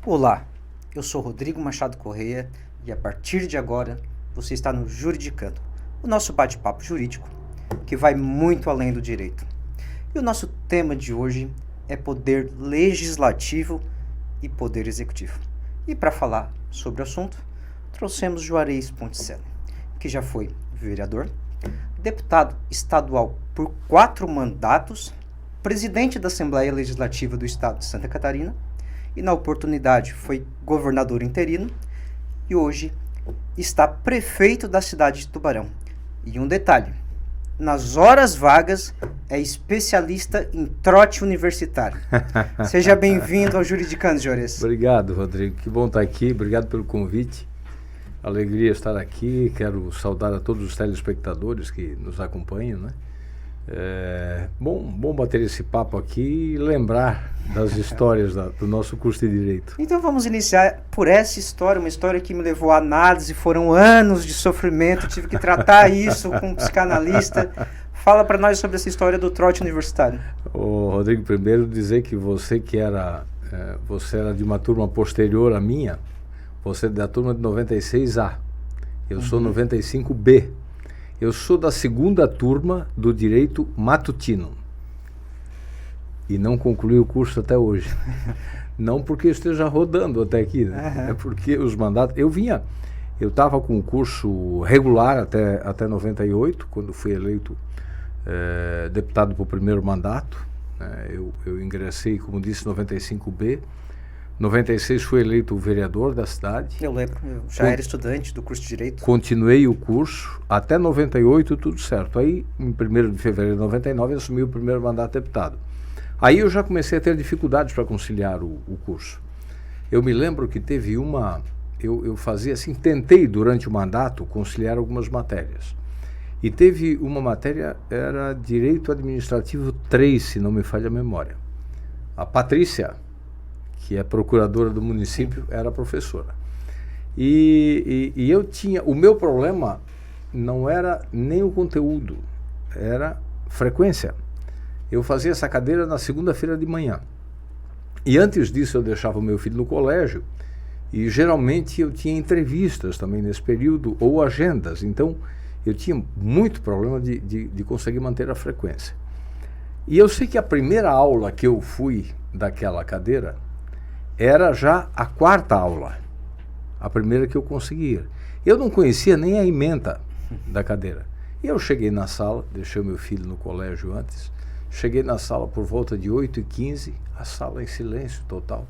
Olá, eu sou Rodrigo Machado Correia e a partir de agora você está no Juridicando, o nosso bate-papo jurídico que vai muito além do direito. E o nosso tema de hoje é poder legislativo e poder executivo. E para falar sobre o assunto, trouxemos Juarez Ponticelli, que já foi vereador, deputado estadual por 4 mandatos, presidente da Assembleia Legislativa do Estado de Santa Catarina, e na oportunidade foi governador interino e hoje está prefeito da cidade de Tubarão. E um detalhe, nas horas vagas é especialista em trote universitário. Seja bem-vindo ao Juridicando, Juarez. Obrigado, Rodrigo. Que bom estar aqui. Obrigado pelo convite. Alegria estar aqui. Quero saudar a todos os telespectadores que nos acompanham, né? Bom bater esse papo aqui e lembrar das histórias do nosso curso de Direito. Então vamos iniciar por essa história, uma história que me levou à análise, foram anos de sofrimento, tive que tratar isso com um psicanalista. Fala para nós sobre essa história do trote universitário. Rodrigo, primeiro dizer que você era de uma turma posterior à minha, você é da turma de 96A, eu sou 95B. Eu sou da segunda turma do Direito Matutino e não concluí o curso até hoje. Não porque eu esteja rodando até aqui, né? É porque os mandatos... Eu estava com o curso regular até 98, quando fui eleito deputado por primeiro mandato. Eu ingressei, como disse, 95B. 96 fui eleito vereador da cidade. Eu lembro, eu já era estudante do curso de Direito. Continuei o curso, até 98 tudo certo. Aí, em 1º de fevereiro de 99, assumi o primeiro mandato de deputado. Aí eu já comecei a ter dificuldades para conciliar o curso. Eu me lembro que teve eu fazia assim, tentei durante o mandato conciliar algumas matérias. E teve uma matéria, era Direito Administrativo 3, se não me falha a memória. A Patrícia, que é procuradora do município, era professora. E eu tinha... O meu problema não era nem o conteúdo, era frequência. Eu fazia essa cadeira na segunda-feira de manhã. E antes disso eu deixava o meu filho no colégio e geralmente eu tinha entrevistas também nesse período ou agendas. Então eu tinha muito problema de conseguir manter a frequência. E eu sei que a primeira aula que eu fui daquela cadeira era já a 4ª aula, a primeira que eu conseguia. Eu não conhecia nem a ementa da cadeira. E eu cheguei na sala, deixei o meu filho no colégio antes, cheguei na sala por volta de 8h15, a sala em silêncio total.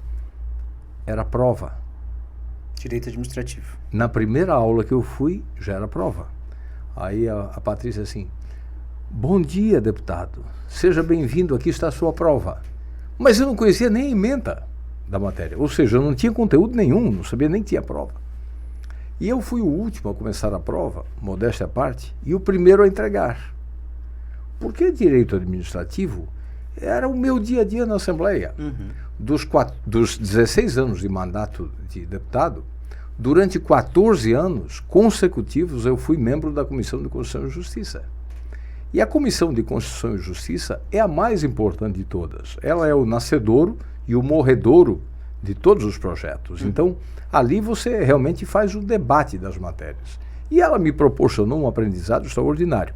Era prova. Direito Administrativo. Na primeira aula que eu fui, já era prova. Aí a Patrícia assim, bom dia, deputado, seja bem-vindo, aqui está a sua prova. Mas eu não conhecia nem a ementa da matéria, ou seja, eu não tinha conteúdo nenhum, não sabia nem que tinha prova. E eu fui o último a começar a prova, modéstia à parte, e o primeiro a entregar. Porque direito administrativo era o meu dia a dia na Assembleia. Dos 16 anos de mandato de deputado, durante 14 anos consecutivos eu fui membro da Comissão de Constituição e Justiça. E a Comissão de Constituição e Justiça é a mais importante de todas. Ela é o nascedouro e o morredouro de todos os projetos. Então, ali você realmente faz o debate das matérias. E ela me proporcionou um aprendizado extraordinário.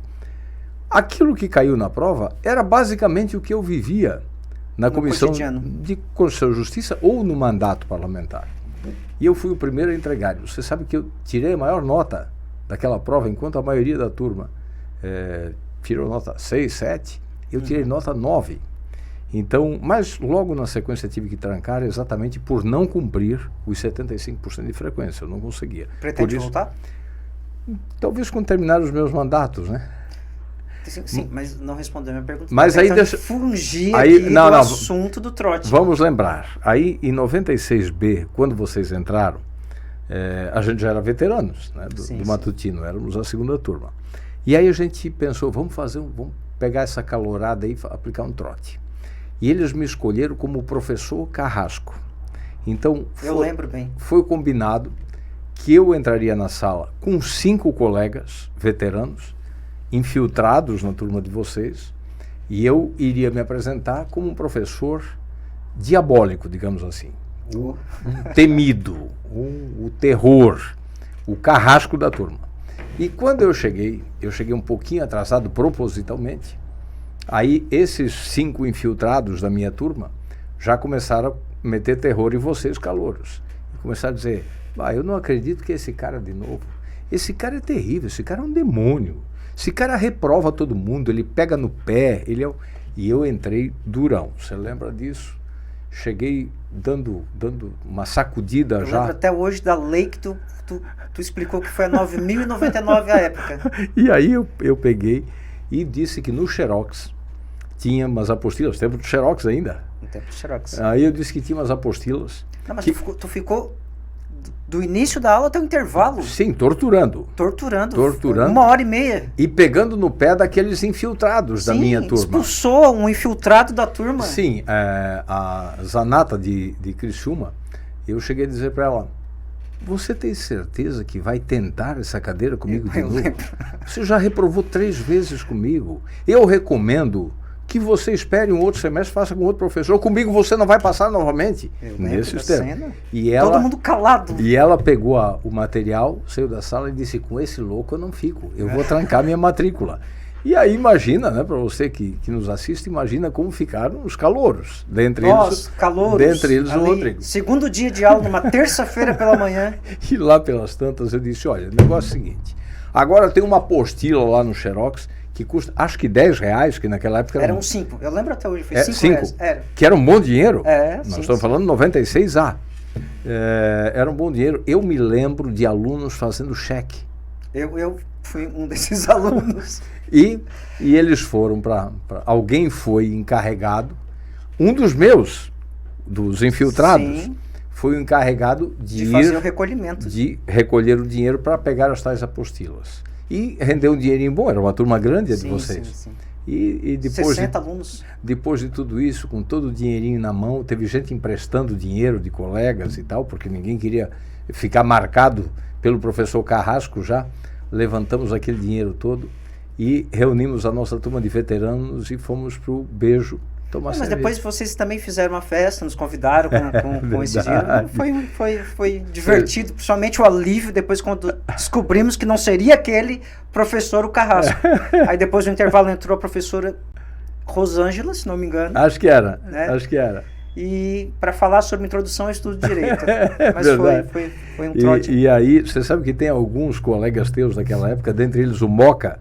Aquilo que caiu na prova era basicamente o que eu vivia na Comissão de Constituição e Justiça ou no mandato parlamentar. E eu fui o primeiro a entregar. Você sabe que eu tirei a maior nota daquela prova, enquanto a maioria da turma tirou nota 6, 7, eu tirei nota 9. Então, mas logo na sequência tive que trancar exatamente por não cumprir os 75% de frequência, eu não conseguia. Pretende voltar? Talvez quando terminar os meus mandatos, né? Sim, mas não respondeu a minha pergunta. Mas aí deixa... fugir aqui do assunto do trote. Vamos lembrar, aí em 96B, quando vocês entraram, a gente já era veteranos, né, do matutino, éramos a segunda turma. E aí a gente pensou, vamos pegar essa calorada aí e aplicar um trote. E eles me escolheram como professor Carrasco. Então, eu lembro bem. Foi combinado que eu entraria na sala com 5 colegas veteranos, infiltrados na turma de vocês, e eu iria me apresentar como um professor diabólico, digamos assim. o temido, o terror, o carrasco da turma. E quando eu cheguei um pouquinho atrasado propositalmente. Aí esses 5 infiltrados da minha turma já começaram a meter terror em vocês, calouros. E começaram a dizer, eu não acredito que esse cara de novo, esse cara é terrível, esse cara é um demônio, esse cara reprova todo mundo, ele pega no pé, ele é... E eu entrei durão, você lembra disso? Cheguei dando uma sacudida eu já. Lembro até hoje da lei que tu explicou que foi a 9.099 a época. E aí eu peguei e disse que no Xerox tinha umas apostilas, tempo do Xerox ainda. No tempo do Xerox. Aí eu disse que tinha umas apostilas. Não, mas tu ficou do início da aula até o intervalo. Sim, torturando. Torturando. 1h30. E pegando no pé daqueles infiltrados da minha turma. Expulsou um infiltrado da turma. Sim, a Zanata de Criciúma, eu cheguei a dizer para ela, você tem certeza que vai tentar essa cadeira comigo de novo? Você já reprovou 3 vezes comigo. Eu recomendo que você espere um outro semestre, faça com outro professor. Comigo você não vai passar novamente. Nesses termos. E ela, todo mundo calado. E ela pegou o material, saiu da sala e disse, com esse louco eu não fico. Eu vou trancar minha matrícula. E aí imagina, né, para você que nos assiste, imagina como ficaram os calouros. Dentre eles o Rodrigo. Segundo dia de aula, numa terça-feira pela manhã. E lá pelas tantas eu disse, olha, o negócio é o seguinte, agora tem uma apostila lá no Xerox que custa, acho que R$10, que naquela época eram 5, eu lembro até hoje, foi R$5. Que era um bom dinheiro. Nós sim, estamos falando 96A. Era um bom dinheiro. Eu me lembro de alunos fazendo cheque. Eu fui um desses alunos. E eles foram alguém foi encarregado, um dos meus, dos infiltrados, sim, foi o encarregado de fazer o recolhimento. De recolher o dinheiro para pegar as tais apostilas. E rendeu um dinheirinho bom, era uma turma grande de vocês. Sim. E depois 60 alunos. Depois de tudo isso, com todo o dinheirinho na mão, teve gente emprestando dinheiro de colegas e tal, porque ninguém queria ficar marcado pelo professor Carrasco já. Levantamos aquele dinheiro todo e reunimos a nossa turma de veteranos e fomos pro Beijo tomar cerveja. Mas depois vocês também fizeram uma festa, nos convidaram com esse dinheiro. Foi divertido, principalmente o alívio depois quando descobrimos que não seria aquele professor, o Carrasco. Aí depois do intervalo entrou a professora Rosângela, se não me engano. Acho que era, né? Acho que era. E para falar sobre introdução ao estudo de direito. Mas foi um trote. E aí, você sabe que tem alguns colegas teus daquela época, dentre eles o Moca,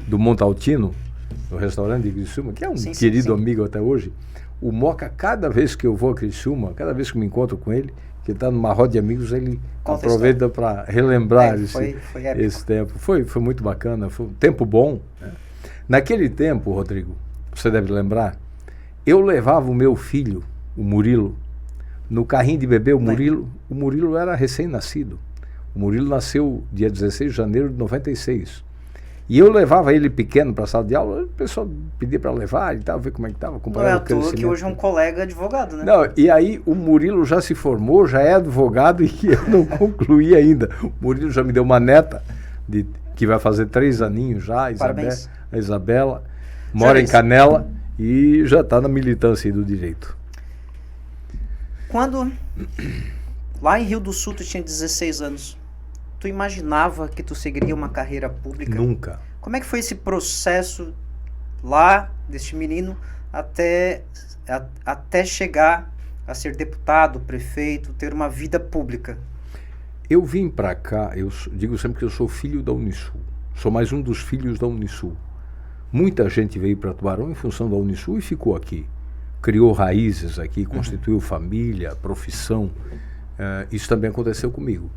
do Montaltino, no restaurante de Criciúma, que é um querido amigo até hoje. O Moca, cada vez que eu vou a Criciúma, cada vez que me encontro com ele, que está numa roda de amigos, ele aproveita para relembrar esse tempo. Foi muito bacana, foi um tempo bom. Né? Naquele tempo, Rodrigo, você deve lembrar, eu levava o meu filho, o Murilo, no carrinho de bebê. O Murilo era recém-nascido. O Murilo nasceu dia 16 de janeiro de 96. E eu levava ele pequeno para a sala de aula, o pessoal pedia para levar e tal, ver como é que estava. Não é à toa que hoje é um colega advogado, né? Não, e aí o Murilo já se formou, já é advogado e eu não concluí ainda. O Murilo já me deu uma neta, que vai fazer 3 aninhos já, a Isabela, mora em Canela e já está na militância aí do direito. Quando, lá em Rio do Sul, tu tinha 16 anos, tu imaginava que tu seguiria uma carreira pública? Nunca. Como é que foi esse processo lá, deste menino, até chegar a ser deputado, prefeito, ter uma vida pública? Eu vim para cá, eu digo sempre que eu sou filho da Unisul. Sou mais um dos filhos da Unisul. Muita gente veio para Tubarão em função da Unisul e ficou aqui. Criou raízes aqui, constituiu família, profissão. Isso também aconteceu comigo.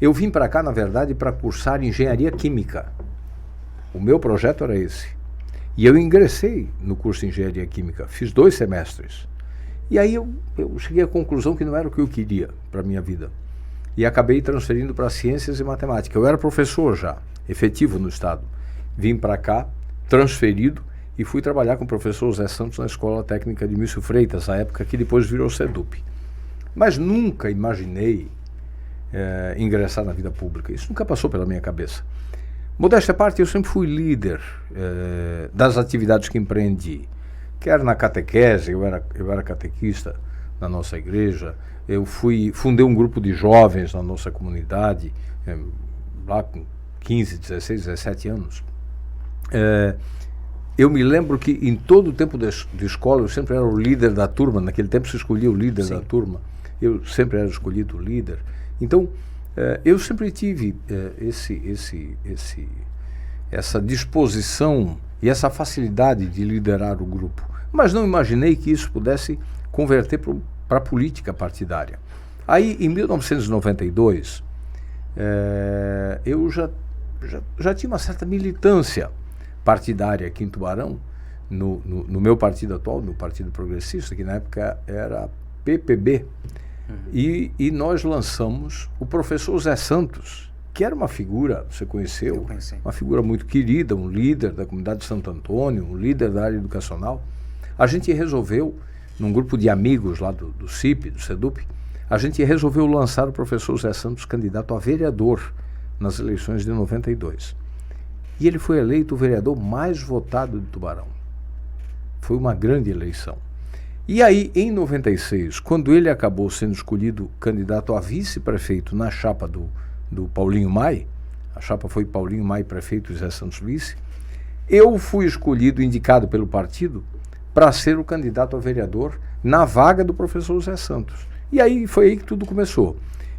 Eu vim para cá, na verdade, para cursar engenharia química. O meu projeto era esse. E eu ingressei no curso de engenharia química, fiz 2 semestres. E aí eu cheguei à conclusão que não era o que eu queria para a minha vida. E acabei transferindo para ciências e matemática. Eu era professor já, efetivo no estado. Vim para cá, transferido, e fui trabalhar com o professor Zé Santos na Escola Técnica de Mício Freitas, na época que depois virou SEDUP. Mas nunca imaginei ingressar na vida pública. Isso nunca passou pela minha cabeça. Modéstia à parte, eu sempre fui líder das atividades que empreendi. Quer na catequese, eu era catequista, na nossa igreja. Eu fundei um grupo de jovens na nossa comunidade, lá com 15, 16, 17 anos. Eu me lembro que em todo o tempo de escola eu sempre era o líder da turma. Naquele tempo se escolhia o líder da turma. Eu sempre era escolhido o líder. Então, eu sempre tive essa disposição e essa facilidade de liderar o grupo. Mas não imaginei que isso pudesse converter para a política partidária. Aí, em 1992, eu já tinha uma certa militância partidária aqui em Tubarão, no meu partido atual, no Partido Progressista, que na época era PPB, e nós lançamos o professor Zé Santos, que era uma figura, você conheceu, uma figura muito querida, um líder da comunidade de Santo Antônio, um líder da área educacional. A gente resolveu, num grupo de amigos lá do CIP, do CEDUP, a gente resolveu lançar o professor Zé Santos candidato a vereador nas eleições de 92. E ele foi eleito o vereador mais votado de Tubarão. Foi uma grande eleição. E aí, em 96, quando ele acabou sendo escolhido candidato a vice-prefeito na chapa do Paulinho Mai, a chapa foi Paulinho Mai prefeito e Zé Santos vice, eu fui escolhido, indicado pelo partido, para ser o candidato a vereador na vaga do professor Zé Santos. E aí foi aí que tudo começou.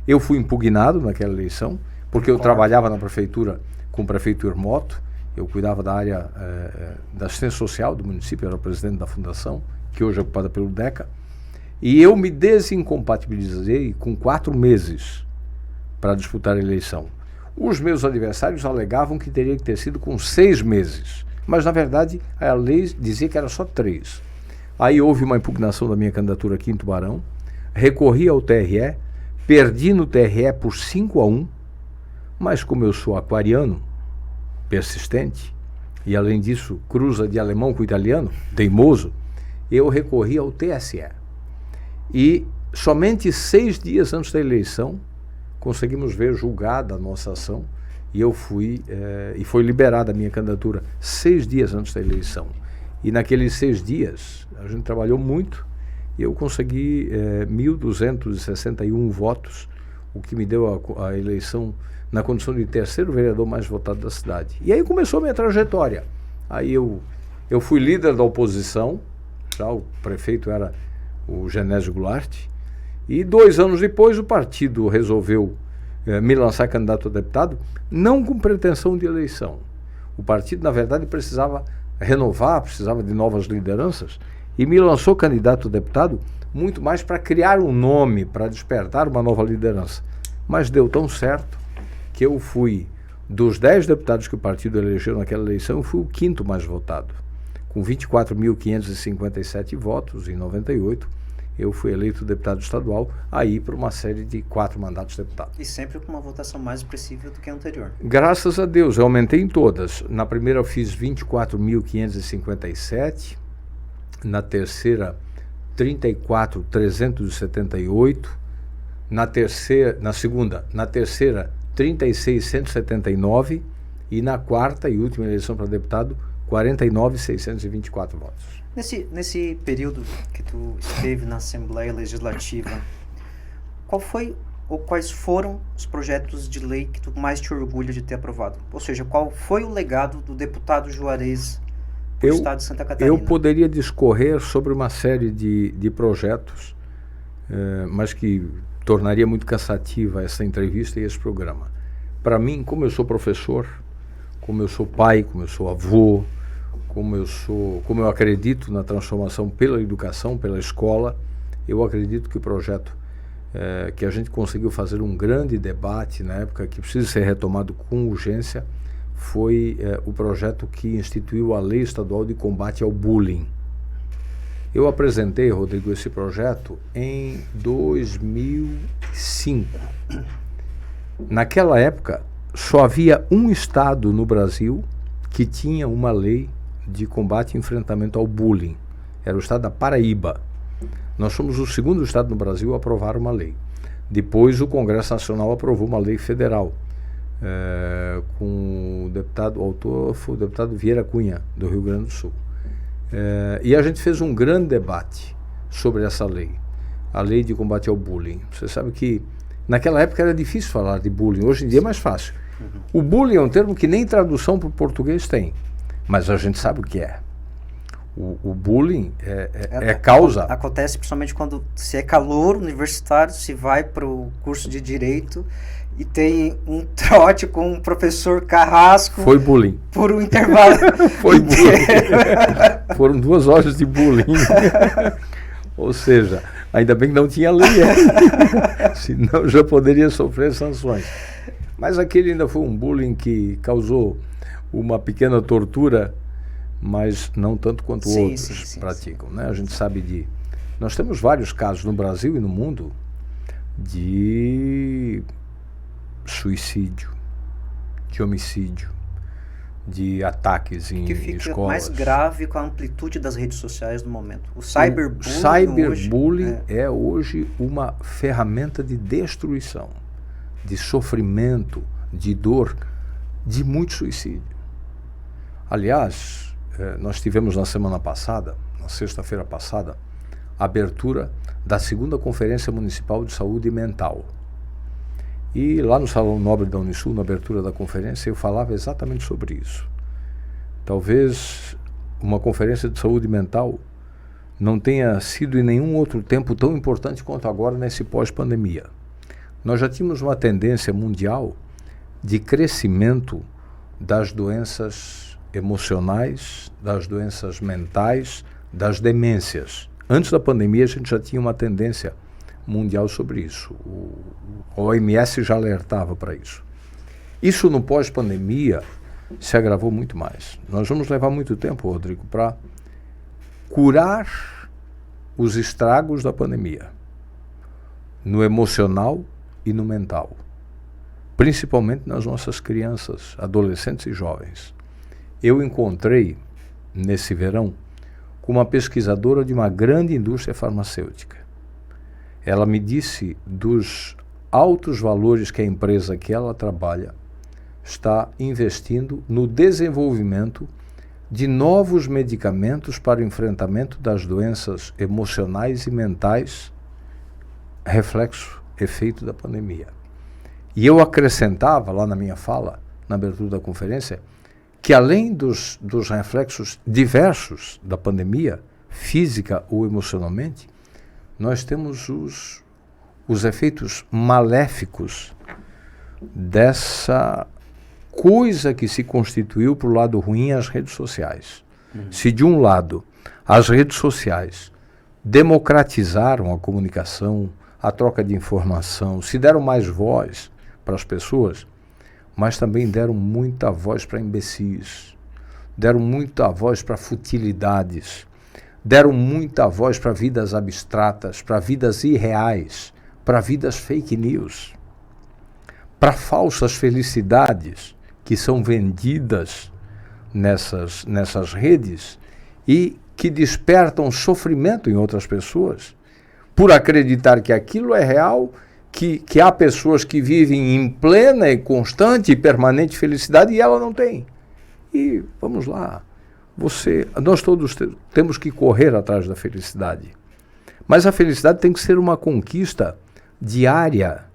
Eu fui impugnado naquela eleição, porque eu trabalhava na prefeitura com o prefeito Irmoto, eu cuidava da área da assistência social do município, eu era o presidente da fundação, que hoje é ocupada pelo DECA, e eu me desincompatibilizei com 4 meses para disputar a eleição. Os meus adversários alegavam que teria que ter sido com 6 meses, mas na verdade a lei dizia que era só 3. Aí houve uma impugnação da minha candidatura aqui em Tubarão, recorri ao TRE, perdi no TRE por 5-1, mas como eu sou aquariano, persistente, e além disso cruza de alemão com italiano, teimoso, eu recorri ao TSE. E somente 6 dias antes da eleição, conseguimos ver julgada a nossa ação, e e foi liberada a minha candidatura 6 dias antes da eleição. E naqueles 6 dias, a gente trabalhou muito, e eu consegui 1.261 votos, o que me deu a eleição na condição de terceiro vereador mais votado da cidade. E aí começou a minha trajetória. Aí eu fui líder da oposição, já o prefeito era o Genésio Goulart, e 2 anos depois o partido resolveu me lançar candidato a deputado, não com pretensão de eleição. O partido, na verdade, precisava renovar, precisava de novas lideranças, e me lançou candidato a deputado muito mais para criar um nome, para despertar uma nova liderança. Mas deu tão certo que eu fui, dos 10 deputados que o partido elegeu naquela eleição, eu fui o 5º mais votado. Com 24.557 votos em 98, eu fui eleito deputado estadual, aí por uma série de 4 mandatos de deputado. E sempre com uma votação mais expressiva do que a anterior. Graças a Deus, eu aumentei em todas. Na primeira eu fiz 24.557, na terceira 34.378, na segunda 36.179 e na quarta e última eleição para deputado 49.624 votos. Nesse período que tu esteve na Assembleia Legislativa, quais foram os projetos de lei que tu mais te orgulha de ter aprovado? Ou seja, qual foi o legado do deputado Juarez do estado de Santa Catarina? Eu poderia discorrer sobre uma série de projetos, mas que tornaria muito cansativa essa entrevista e esse programa. Para mim, como eu sou professor, como eu sou pai, como eu sou avô, como eu acredito na transformação pela educação, pela escola, eu acredito que o projeto que a gente conseguiu fazer um grande debate na época, que precisa ser retomado com urgência, foi o projeto que instituiu a Lei Estadual de Combate ao Bullying. Eu apresentei, Rodrigo, esse projeto em 2005. Naquela época, só havia um estado no Brasil que tinha uma lei de combate e enfrentamento ao bullying. Era o estado da Paraíba. Nós somos o 2º estado no Brasil a aprovar uma lei. Depois o Congresso Nacional aprovou uma lei federal, com o autor foi o deputado Vieira Cunha, do Rio Grande do Sul. E a gente fez um grande debate sobre essa lei. a lei de combate ao bullying. Você sabe que naquela época era difícil falar de bullying, hoje em dia é mais fácil. O bullying é um termo que nem tradução para o português tem, mas a gente sabe o que é. O bullying é causa... Acontece principalmente quando se é calouro universitário, se vai para o curso de Direito e tem um trote com um professor carrasco. Foi bullying. Por um intervalo. Foi bullying. Foram 2 horas de bullying. Ou seja, ainda bem que não tinha lei, senão já poderia sofrer sanções. Mas aquele ainda foi um bullying que causou uma pequena tortura, mas não tanto quanto outros praticam. Né? A gente sabe nós temos vários casos no Brasil e no mundo de suicídio, de homicídio, de ataques em escolas. Que fica mais grave com a amplitude das redes sociais no momento. O cyberbullying, cyberbullying é hoje uma ferramenta de destruição, de sofrimento, de dor, de muito suicídio. Aliás, nós tivemos na semana passada, na sexta-feira passada, a abertura da 2ª Conferência Municipal de Saúde Mental. E lá no Salão Nobre da Unisul, na abertura da conferência, eu falava exatamente sobre isso. Talvez uma conferência de saúde mental não tenha sido em nenhum outro tempo tão importante quanto agora nesse pós-pandemia. Nós já tínhamos uma tendência mundial de crescimento das doenças emocionais, das doenças mentais, das demências. Antes da pandemia, a gente já tinha uma tendência mundial sobre isso. A OMS já alertava para isso. Isso no pós-pandemia se agravou muito mais. Nós vamos levar muito tempo, Rodrigo, para curar os estragos da pandemia, no emocional e no mental, principalmente nas nossas crianças, adolescentes e jovens. Eu encontrei, nesse verão, com uma pesquisadora de uma grande indústria farmacêutica. Ela me disse dos altos valores que a empresa que ela trabalha está investindo no desenvolvimento de novos medicamentos para o enfrentamento das doenças emocionais e mentais, reflexo, efeito da pandemia. E eu acrescentava lá na minha fala, na abertura da conferência, que além dos reflexos diversos da pandemia, física ou emocionalmente, nós temos os efeitos maléficos dessa coisa que se constituiu para o lado ruim, as redes sociais. Se de um lado as redes sociais democratizaram a comunicação, a troca de informação, se deram mais voz para as pessoas, mas também deram muita voz para imbecis, deram muita voz para futilidades, deram muita voz para vidas abstratas, para vidas irreais, para vidas fake news, para falsas felicidades que são vendidas nessas redes e que despertam sofrimento em outras pessoas por acreditar que aquilo é real, que há pessoas que vivem em plena e constante e permanente felicidade e ela não tem. E vamos lá, nós todos temos que correr atrás da felicidade. Mas a felicidade tem que ser uma conquista diária,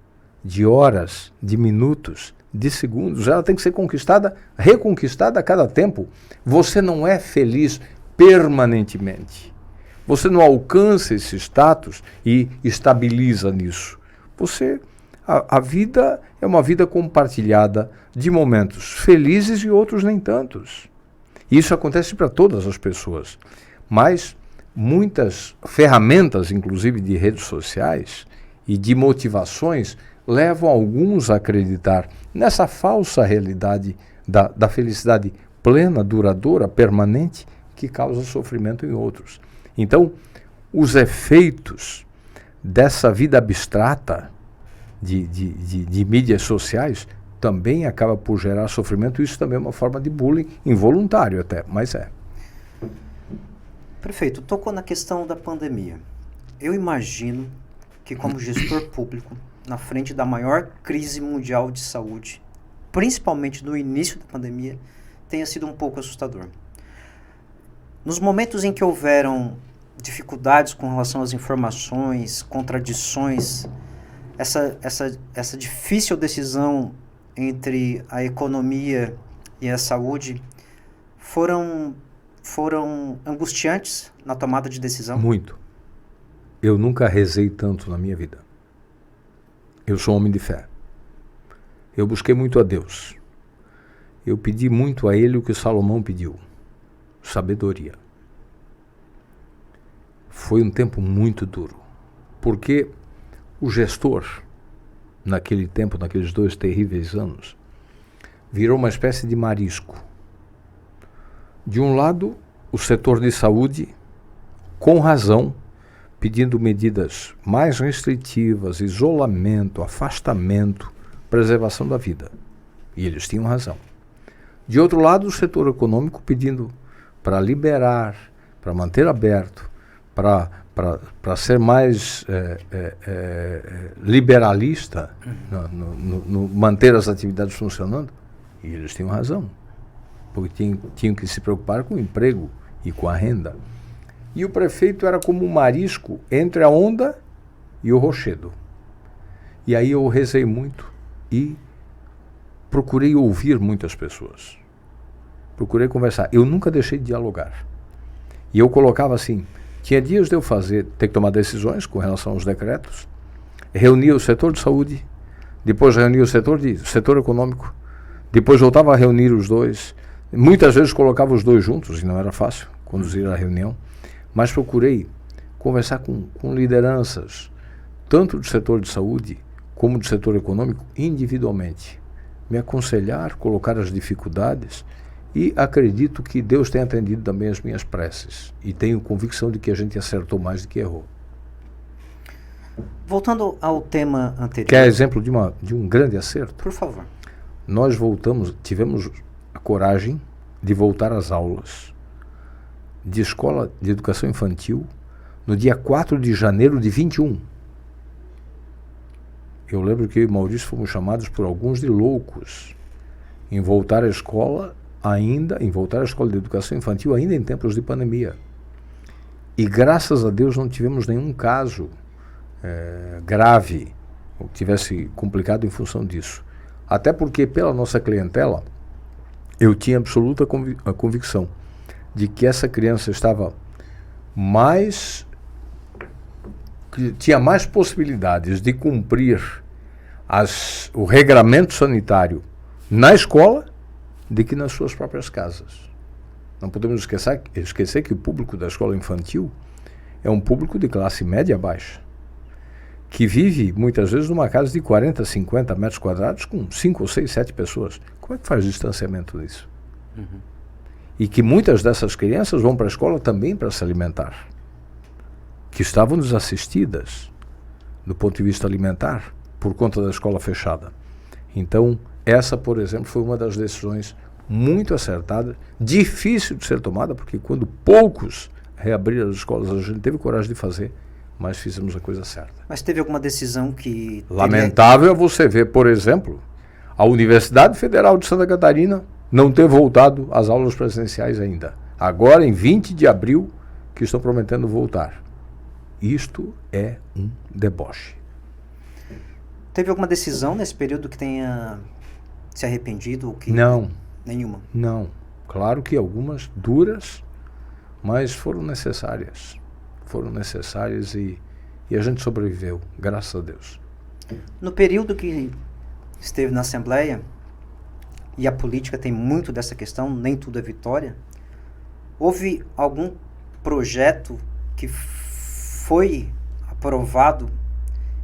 de horas, de minutos, de segundos. Ela tem que ser conquistada, reconquistada a cada tempo. Você não é feliz permanentemente. Você não alcança esse status e estabiliza nisso. A vida é uma vida compartilhada de momentos felizes e outros nem tantos. E isso acontece para todas as pessoas. Mas muitas ferramentas, inclusive de redes sociais e de motivações, levam alguns a acreditar nessa falsa realidade da felicidade plena, duradoura, permanente, que causa sofrimento em outros. Então, os efeitos dessa vida abstrata de mídias sociais também acaba por gerar sofrimento. Isso também é uma forma de bullying, involuntário até, mas é. Prefeito, tocou na questão da pandemia. Eu imagino que como gestor público, na frente da maior crise mundial de saúde, principalmente no início da pandemia, tenha sido um pouco assustador. Nos momentos em que houveram dificuldades com relação às informações, contradições, essa difícil decisão entre a economia e a saúde foram angustiantes na tomada de decisão? Muito. Eu nunca rezei tanto na minha vida. Eu sou um homem de fé. Eu busquei muito a Deus. Eu pedi muito a Ele o que Salomão pediu: sabedoria. Foi um tempo muito duro, porque o gestor, naquele tempo, naqueles 2 terríveis anos, virou uma espécie de marisco. De um lado, o setor de saúde, com razão, pedindo medidas mais restritivas, isolamento, afastamento, preservação da vida. E eles tinham razão. De outro lado, o setor econômico pedindo para liberar, para manter aberto, para ser mais liberalista, no manter as atividades funcionando. E eles tinham razão, porque tinham que se preocupar com o emprego e com a renda. E o prefeito era como um marisco entre a onda e o rochedo. E aí eu rezei muito e procurei ouvir muitas pessoas. Procurei conversar. Eu nunca deixei de dialogar. E eu colocava assim, tinha dias de eu ter que tomar decisões com relação aos decretos, reunia o setor de saúde, depois reunia o setor econômico, depois voltava a reunir os dois. Muitas vezes colocava os dois juntos, e não era fácil conduzir a reunião, mas procurei conversar com lideranças, tanto do setor de saúde como do setor econômico, individualmente. Me aconselhar, colocar as dificuldades, e acredito que Deus tem atendido também as minhas preces. E tenho convicção de que a gente acertou mais do que errou. Voltando ao tema anterior... Quer exemplo de um grande acerto? Por favor. Nós tivemos a coragem de voltar às aulas de escola de educação infantil no dia 4 de janeiro de 21. Eu lembro que eu e Maurício fomos chamados por alguns de loucos em voltar à escola de educação infantil ainda em tempos de pandemia. E graças a Deus não tivemos nenhum caso grave ou que tivesse complicado em função disso. Até porque pela nossa clientela eu tinha absoluta convicção de que essa criança tinha mais possibilidades de cumprir o regramento sanitário na escola do que nas suas próprias casas. Não podemos esquecer que o público da escola infantil é um público de classe média baixa, que vive muitas vezes numa casa de 40, 50 metros quadrados com 5 ou 6, 7 pessoas. Como é que faz o distanciamento disso? Uhum. E que muitas dessas crianças vão para a escola também para se alimentar, que estavam desassistidas do ponto de vista alimentar por conta da escola fechada. Então, essa, por exemplo, foi uma das decisões muito acertadas, difícil de ser tomada, porque quando poucos reabriram as escolas, a gente teve coragem de fazer, mas fizemos a coisa certa. Mas teve alguma decisão que... Lamentável você ver, por exemplo, a Universidade Federal de Santa Catarina não ter voltado às aulas presenciais ainda. Agora, em 20 de abril, que estão prometendo voltar. Isto é um deboche. Teve alguma decisão nesse período que tenha se arrependido? Ou que... Não. Nenhuma? Não. Claro que algumas duras, mas foram necessárias. Foram necessárias e a gente sobreviveu, graças a Deus. No período que esteve na Assembleia, e a política tem muito dessa questão, nem tudo é vitória, houve algum projeto que foi aprovado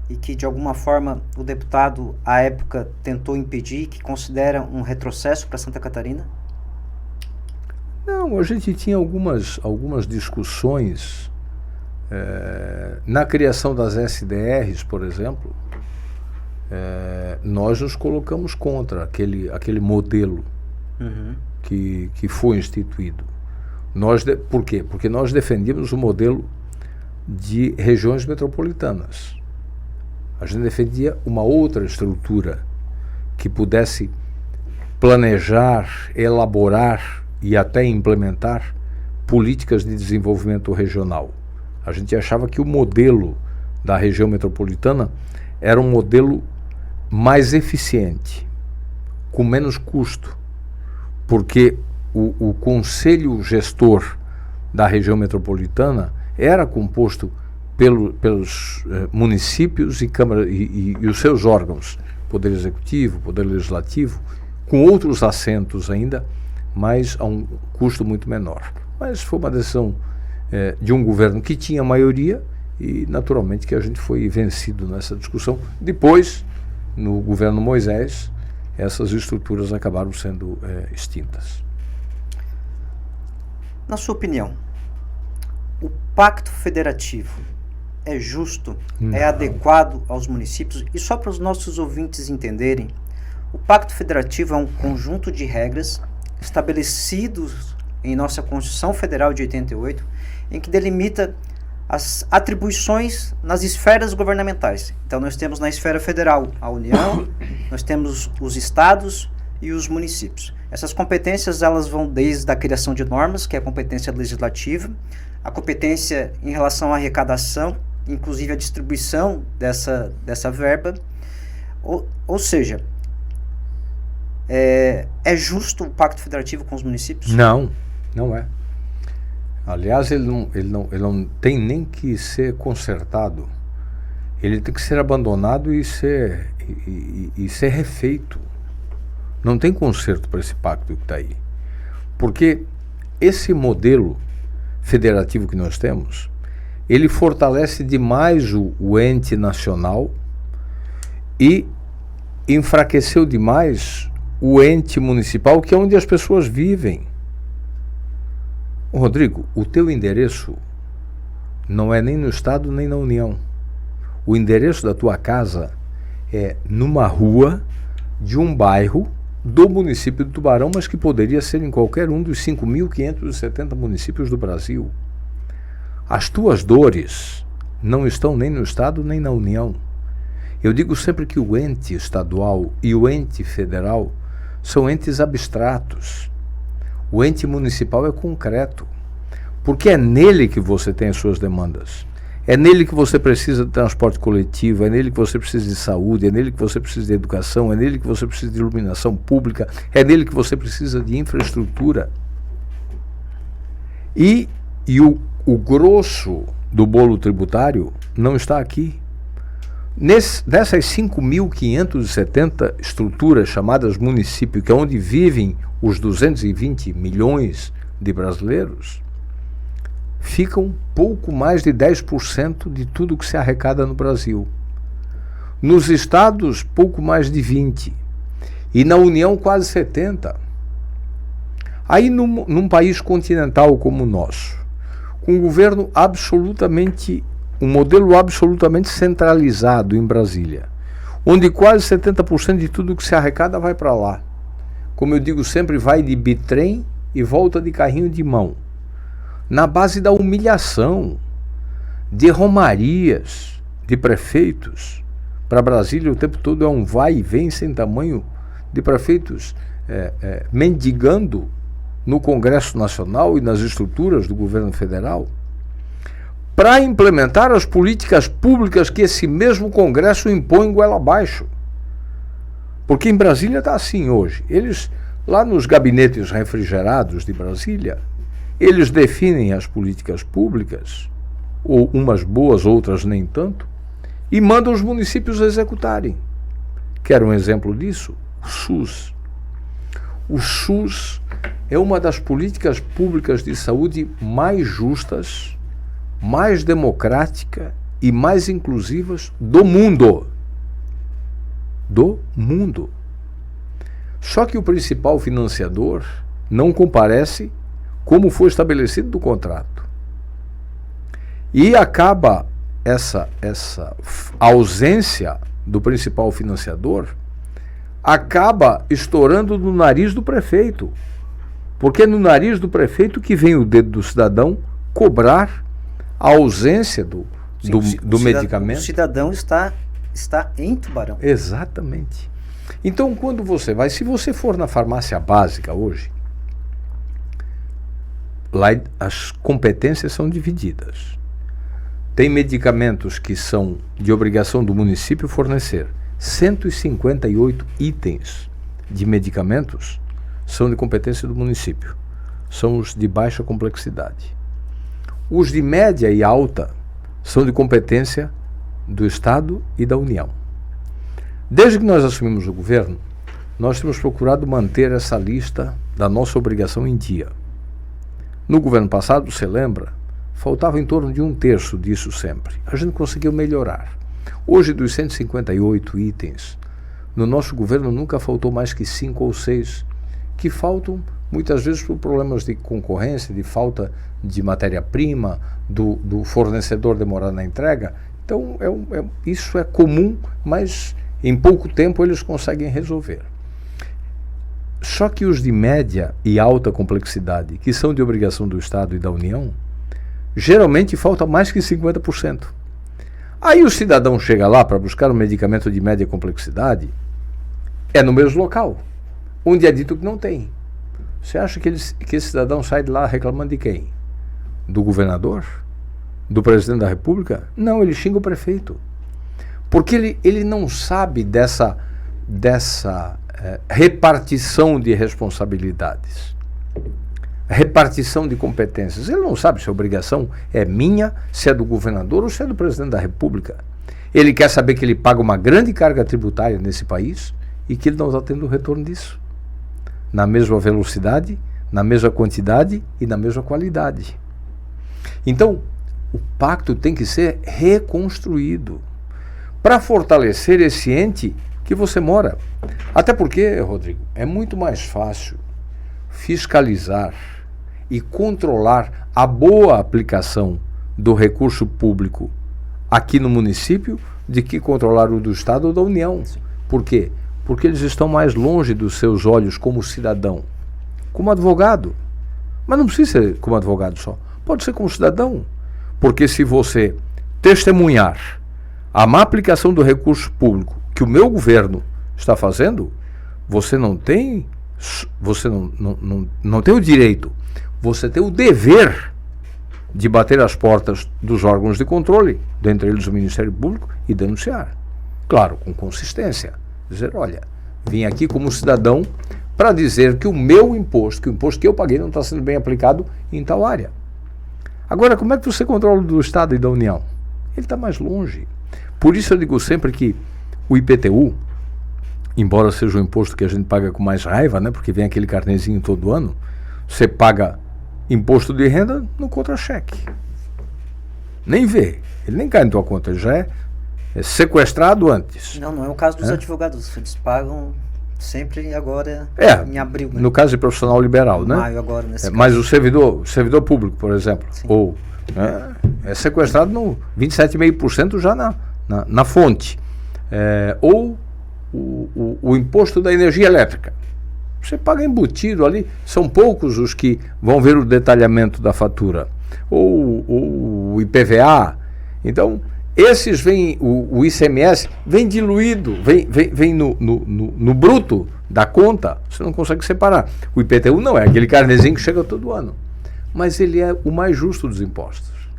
e que de alguma forma o deputado à época tentou impedir, que considera um retrocesso para Santa Catarina? Não, a gente tinha algumas discussões na criação das SDRs, por exemplo. Nós nos colocamos contra aquele modelo que foi instituído. Por quê? Porque nós defendíamos o modelo de regiões metropolitanas. A gente defendia uma outra estrutura que pudesse planejar, elaborar e até implementar políticas de desenvolvimento regional. A gente achava que o modelo da região metropolitana era um modelo mais eficiente, com menos custo, porque o conselho gestor da região metropolitana era composto pelos municípios e câmara e os seus órgãos, Poder Executivo, Poder Legislativo, com outros assentos ainda, mas a um custo muito menor. Mas foi uma decisão de um governo que tinha maioria e, naturalmente, que a gente foi vencido nessa discussão. Depois, no governo Moisés, essas estruturas acabaram sendo extintas. Na sua opinião, o pacto federativo é justo, é adequado aos municípios? E só para os nossos ouvintes entenderem, o pacto federativo é um conjunto de regras estabelecidos em nossa Constituição Federal de 88, em que delimita as atribuições nas esferas governamentais. Então nós temos na esfera federal a União, nós temos os estados e os municípios. Essas competências elas vão desde a criação de normas, que é a competência legislativa, a competência em relação à arrecadação, inclusive a distribuição dessa verba. Ou seja, é justo o pacto federativo com os municípios? Não, não é. Aliás, ele não tem nem que ser consertado. Ele tem que ser abandonado e ser refeito. Não tem conserto para esse pacto que está aí. Porque esse modelo federativo que nós temos, ele fortalece demais o ente nacional e enfraqueceu demais o ente municipal, que é onde as pessoas vivem. Rodrigo, o teu endereço não é nem no Estado nem na União. O endereço da tua casa é numa rua de um bairro do município de Tubarão, mas que poderia ser em qualquer um dos 5.570 municípios do Brasil. As tuas dores não estão nem no Estado nem na União. Eu digo sempre que o ente estadual e o ente federal são entes abstratos. O ente municipal é concreto, porque é nele que você tem as suas demandas. É nele que você precisa de transporte coletivo, é nele que você precisa de saúde, é nele que você precisa de educação, é nele que você precisa de iluminação pública, é nele que você precisa de infraestrutura. E o grosso do bolo tributário não está aqui. Dessas 5.570 estruturas chamadas município, que é onde vivem os 220 milhões de brasileiros, ficam pouco mais de 10% de tudo que se arrecada no Brasil. Nos estados, pouco mais de 20%. E na União, quase 70%. Aí, num país continental como o nosso, com um governo um modelo absolutamente centralizado em Brasília, onde quase 70% de tudo que se arrecada vai para lá. Como eu digo sempre, vai de bitrem e volta de carrinho de mão. Na base da humilhação, de romarias, de prefeitos. Para Brasília o tempo todo é um vai e vem sem tamanho de prefeitos mendigando no Congresso Nacional e nas estruturas do governo federal para implementar as políticas públicas que esse mesmo Congresso impõe goela abaixo. Porque em Brasília está assim hoje. Eles, lá nos gabinetes refrigerados de Brasília, eles definem as políticas públicas, ou umas boas, outras nem tanto, e mandam os municípios executarem. Quer um exemplo disso? O SUS. O SUS é uma das políticas públicas de saúde mais justas, mais democrática e mais inclusivas do mundo. Do mundo. Só que o principal financiador não comparece como foi estabelecido no contrato. E acaba essa ausência do principal financiador, acaba estourando no nariz do prefeito. Porque é no nariz do prefeito que vem o dedo do cidadão cobrar a ausência do medicamento. O cidadão está em Tubarão. Exatamente. Então, quando você vai, se você for na farmácia básica hoje, lá as competências são divididas. tem medicamentos que são de obrigação do município fornecer. 158 itens de medicamentos são de competência do município. São os de baixa complexidade. Os de média e alta são de competência do Estado e da União. Desde que nós assumimos o governo, nós temos procurado manter essa lista da nossa obrigação em dia. No governo passado, você lembra, faltava em torno de 1/3 disso sempre. A gente conseguiu melhorar. Hoje, dos 158 itens, no nosso governo nunca faltou mais que 5 ou 6, que faltam muitas vezes por problemas de concorrência, de falta de matéria-prima, do fornecedor demorar na entrega. Então, isso é comum, mas em pouco tempo eles conseguem resolver. Só que os de média e alta complexidade, que são de obrigação do Estado e da União, geralmente falta mais que 50%. Aí o cidadão chega lá para buscar um medicamento de média complexidade, é no mesmo local, onde é dito que não tem. Você acha que esse cidadão sai de lá reclamando de quem? Do governador? Do presidente da República? Não, ele xinga o prefeito. Porque ele não sabe dessa repartição de responsabilidades, repartição de competências. Ele não sabe se a obrigação é minha, se é do governador ou se é do presidente da República. Ele quer saber que ele paga uma grande carga tributária nesse país e que ele não está tendo o retorno disso. Na mesma velocidade, na mesma quantidade e na mesma qualidade. Então, o pacto tem que ser reconstruído para fortalecer esse ente que você mora. Até porque, Rodrigo, é muito mais fácil fiscalizar e controlar a boa aplicação do recurso público aqui no município de que controlar o do Estado ou da União. Por quê? Porque eles estão mais longe dos seus olhos como cidadão, como advogado. Mas não precisa ser como advogado só, pode ser como cidadão. Porque se você testemunhar a má aplicação do recurso público que o meu governo está fazendo, você não tem o direito, você tem o dever de bater as portas dos órgãos de controle, dentre eles o Ministério Público, e denunciar. Claro, com consistência. Dizer, olha, vim aqui como cidadão para dizer que o meu imposto, que o imposto que eu paguei não está sendo bem aplicado em tal área. Agora, como é que você controla o do Estado e da União? Ele está mais longe. Por isso eu digo sempre que o IPTU, embora seja um imposto que a gente paga com mais raiva, né, porque vem aquele carnezinho todo ano, você paga imposto de renda no contra-cheque. Nem vê, ele nem cai na tua conta, ele já é sequestrado antes. Não é o caso dos advogados, eles pagam sempre agora em abril. Né? No caso de profissional liberal, né? Maio agora, nesse caso. Mas o servidor público, por exemplo, ou é sequestrado no 27,5% já na fonte. Ou o imposto da energia elétrica. Você paga embutido ali, são poucos os que vão ver o detalhamento da fatura. Ou o IPVA. Então, esses vêm, o ICMS vem diluído, vem no bruto da conta, você não consegue separar. O IPTU não é aquele carnezinho que chega todo ano. Mas ele é o mais justo dos impostos.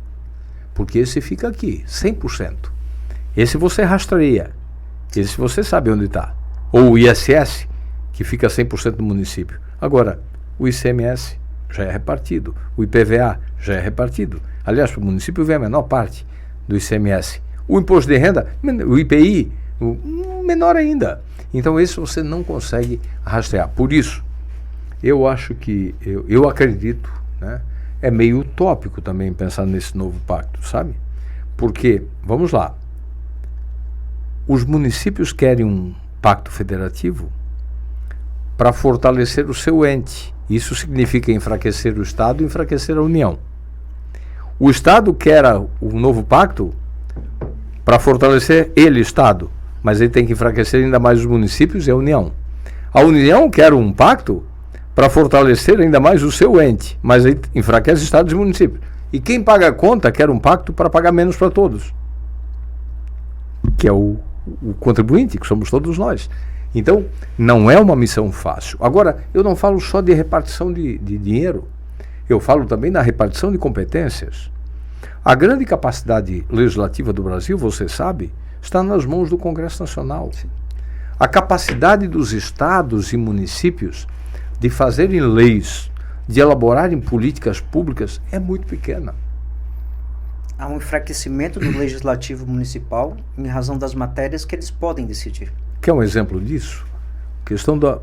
Porque esse fica aqui, 100%. Esse você rastreia. Esse você sabe onde está. Ou o ISS, que fica 100% no município. Agora, o ICMS já é repartido. O IPVA já é repartido. Aliás, para o município vem a menor parte do ICMS. O imposto de renda, o IPI, menor ainda. Então, esse você não consegue rastrear. Por isso, eu acho que, eu acredito, né, é meio utópico também pensar nesse novo pacto, sabe? Porque, vamos lá, os municípios querem um pacto federativo para fortalecer o seu ente. Isso significa enfraquecer o Estado e enfraquecer a União. O Estado quer o novo pacto para fortalecer ele, Estado, mas ele tem que enfraquecer ainda mais os municípios e a União. A União quer um pacto para fortalecer ainda mais o seu ente, mas aí enfraquece estados e municípios. E quem paga a conta quer um pacto para pagar menos para todos, que é o contribuinte, que somos todos nós. Então, não é uma missão fácil. Agora, eu não falo só de repartição de dinheiro, eu falo também da repartição de competências. A grande capacidade legislativa do Brasil, você sabe, está nas mãos do Congresso Nacional. Sim. A capacidade dos estados e municípios de fazerem leis, de elaborarem políticas públicas é muito pequena. Há um enfraquecimento do legislativo municipal em razão das matérias que eles podem decidir. Quer um exemplo disso? A questão do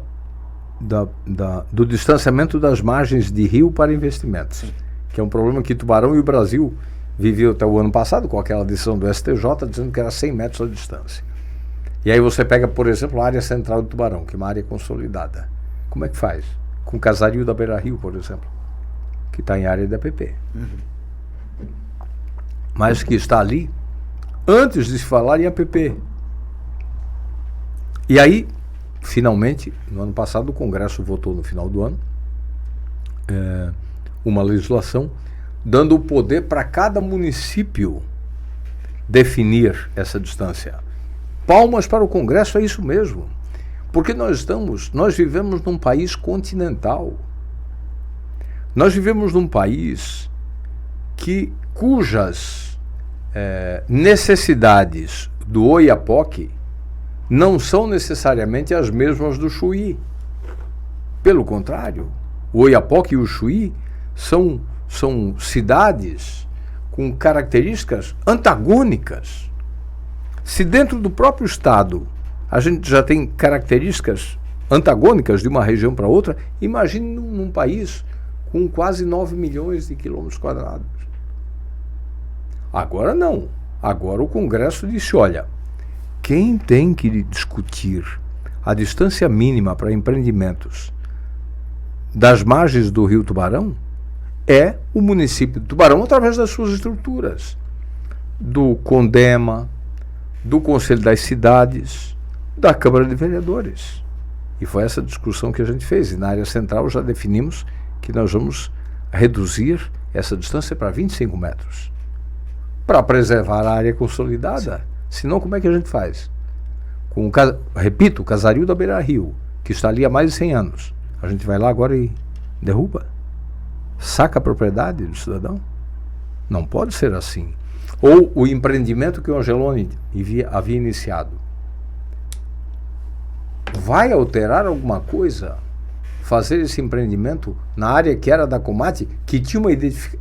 distanciamento das margens de rio para investimentos. Sim. Que é um problema que Tubarão e o Brasil viviam até o ano passado, com aquela decisão do STJ, dizendo que era 100 metros a distância. E aí você pega, por exemplo, a área central de Tubarão, que é uma área consolidada. Como é que faz? Com o Casario da Beira-Rio, por exemplo, que está em área da APP. Mas que está ali antes de se falar em APP. E aí, finalmente, no ano passado, o Congresso votou no final do ano uma legislação dando o poder para cada município definir essa distância. Palmas para o Congresso, é isso mesmo. Porque nós vivemos num país continental. Nós vivemos num país cujas necessidades do Oiapoque não são necessariamente as mesmas do Chuí. Pelo contrário, o Oiapoque e o Chuí são cidades com características antagônicas. Se dentro do próprio estado a gente já tem características antagônicas de uma região para outra, imagine num país com quase 9 milhões de quilômetros quadrados. Agora não. Agora o Congresso disse, olha, quem tem que discutir a distância mínima para empreendimentos das margens do Rio Tubarão é o município de Tubarão, através das suas estruturas, do CONDEMA, do Conselho das Cidades, da Câmara de Vereadores. E foi essa discussão que a gente fez. E na área central já definimos que nós vamos reduzir essa distância para 25 metros. Para preservar a área consolidada. Senão, como é que a gente faz? Repito, o Casario da Beira-Rio, que está ali há mais de 100 anos. A gente vai lá agora e derruba? Saca a propriedade do cidadão? Não pode ser assim. Ou o empreendimento que o Angeloni havia iniciado. Vai alterar alguma coisa fazer esse empreendimento na área que era da Comate, que tinha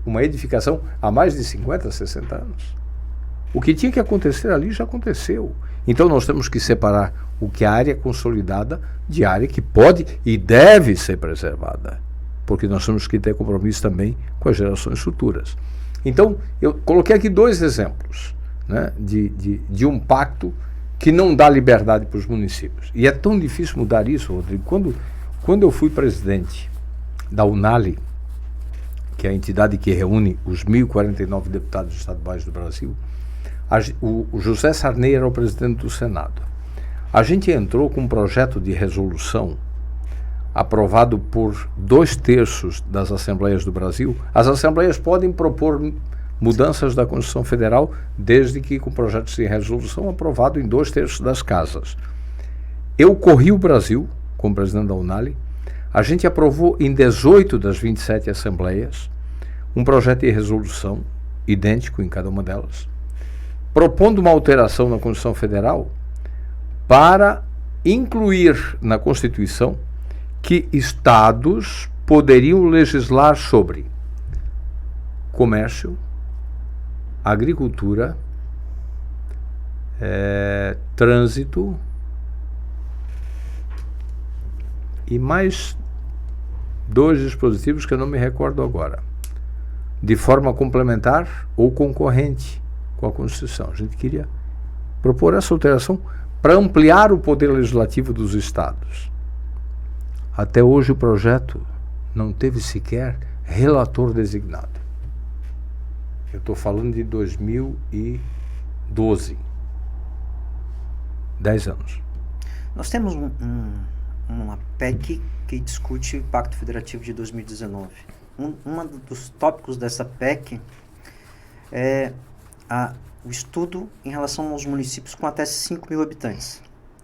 uma edificação há mais de 50, 60 anos? O que tinha que acontecer ali já aconteceu. Então nós temos que separar o que é área consolidada de área que pode e deve ser preservada. Porque nós temos que ter compromisso também com as gerações futuras. Então, eu coloquei aqui 2 exemplos, né, de um pacto que não dá liberdade para os municípios. E é tão difícil mudar isso, Rodrigo. Quando eu fui presidente da UNALI, que é a entidade que reúne os 1.049 deputados estaduais do Brasil, o José Sarney era o presidente do Senado. A gente entrou com um projeto de resolução aprovado por 2/3 das Assembleias do Brasil. As Assembleias podem propor mudanças da Constituição Federal, desde que com projetos de resolução aprovado em 2/3 das casas. Eu corri o Brasil, como presidente da UNALI, a gente aprovou em 18 das 27 Assembleias um projeto de resolução, idêntico em cada uma delas, propondo uma alteração na Constituição Federal para incluir na Constituição que estados poderiam legislar sobre comércio, agricultura, trânsito e mais 2 dispositivos que eu não me recordo agora, de forma complementar ou concorrente com a Constituição. A gente queria propor essa alteração para ampliar o poder legislativo dos estados. Até hoje o projeto não teve sequer relator designado. Eu estou falando de 2012. 10 anos. Nós temos uma PEC que discute o Pacto Federativo de 2019. Um dos tópicos dessa PEC é o estudo em relação aos municípios com até 5.000 habitantes.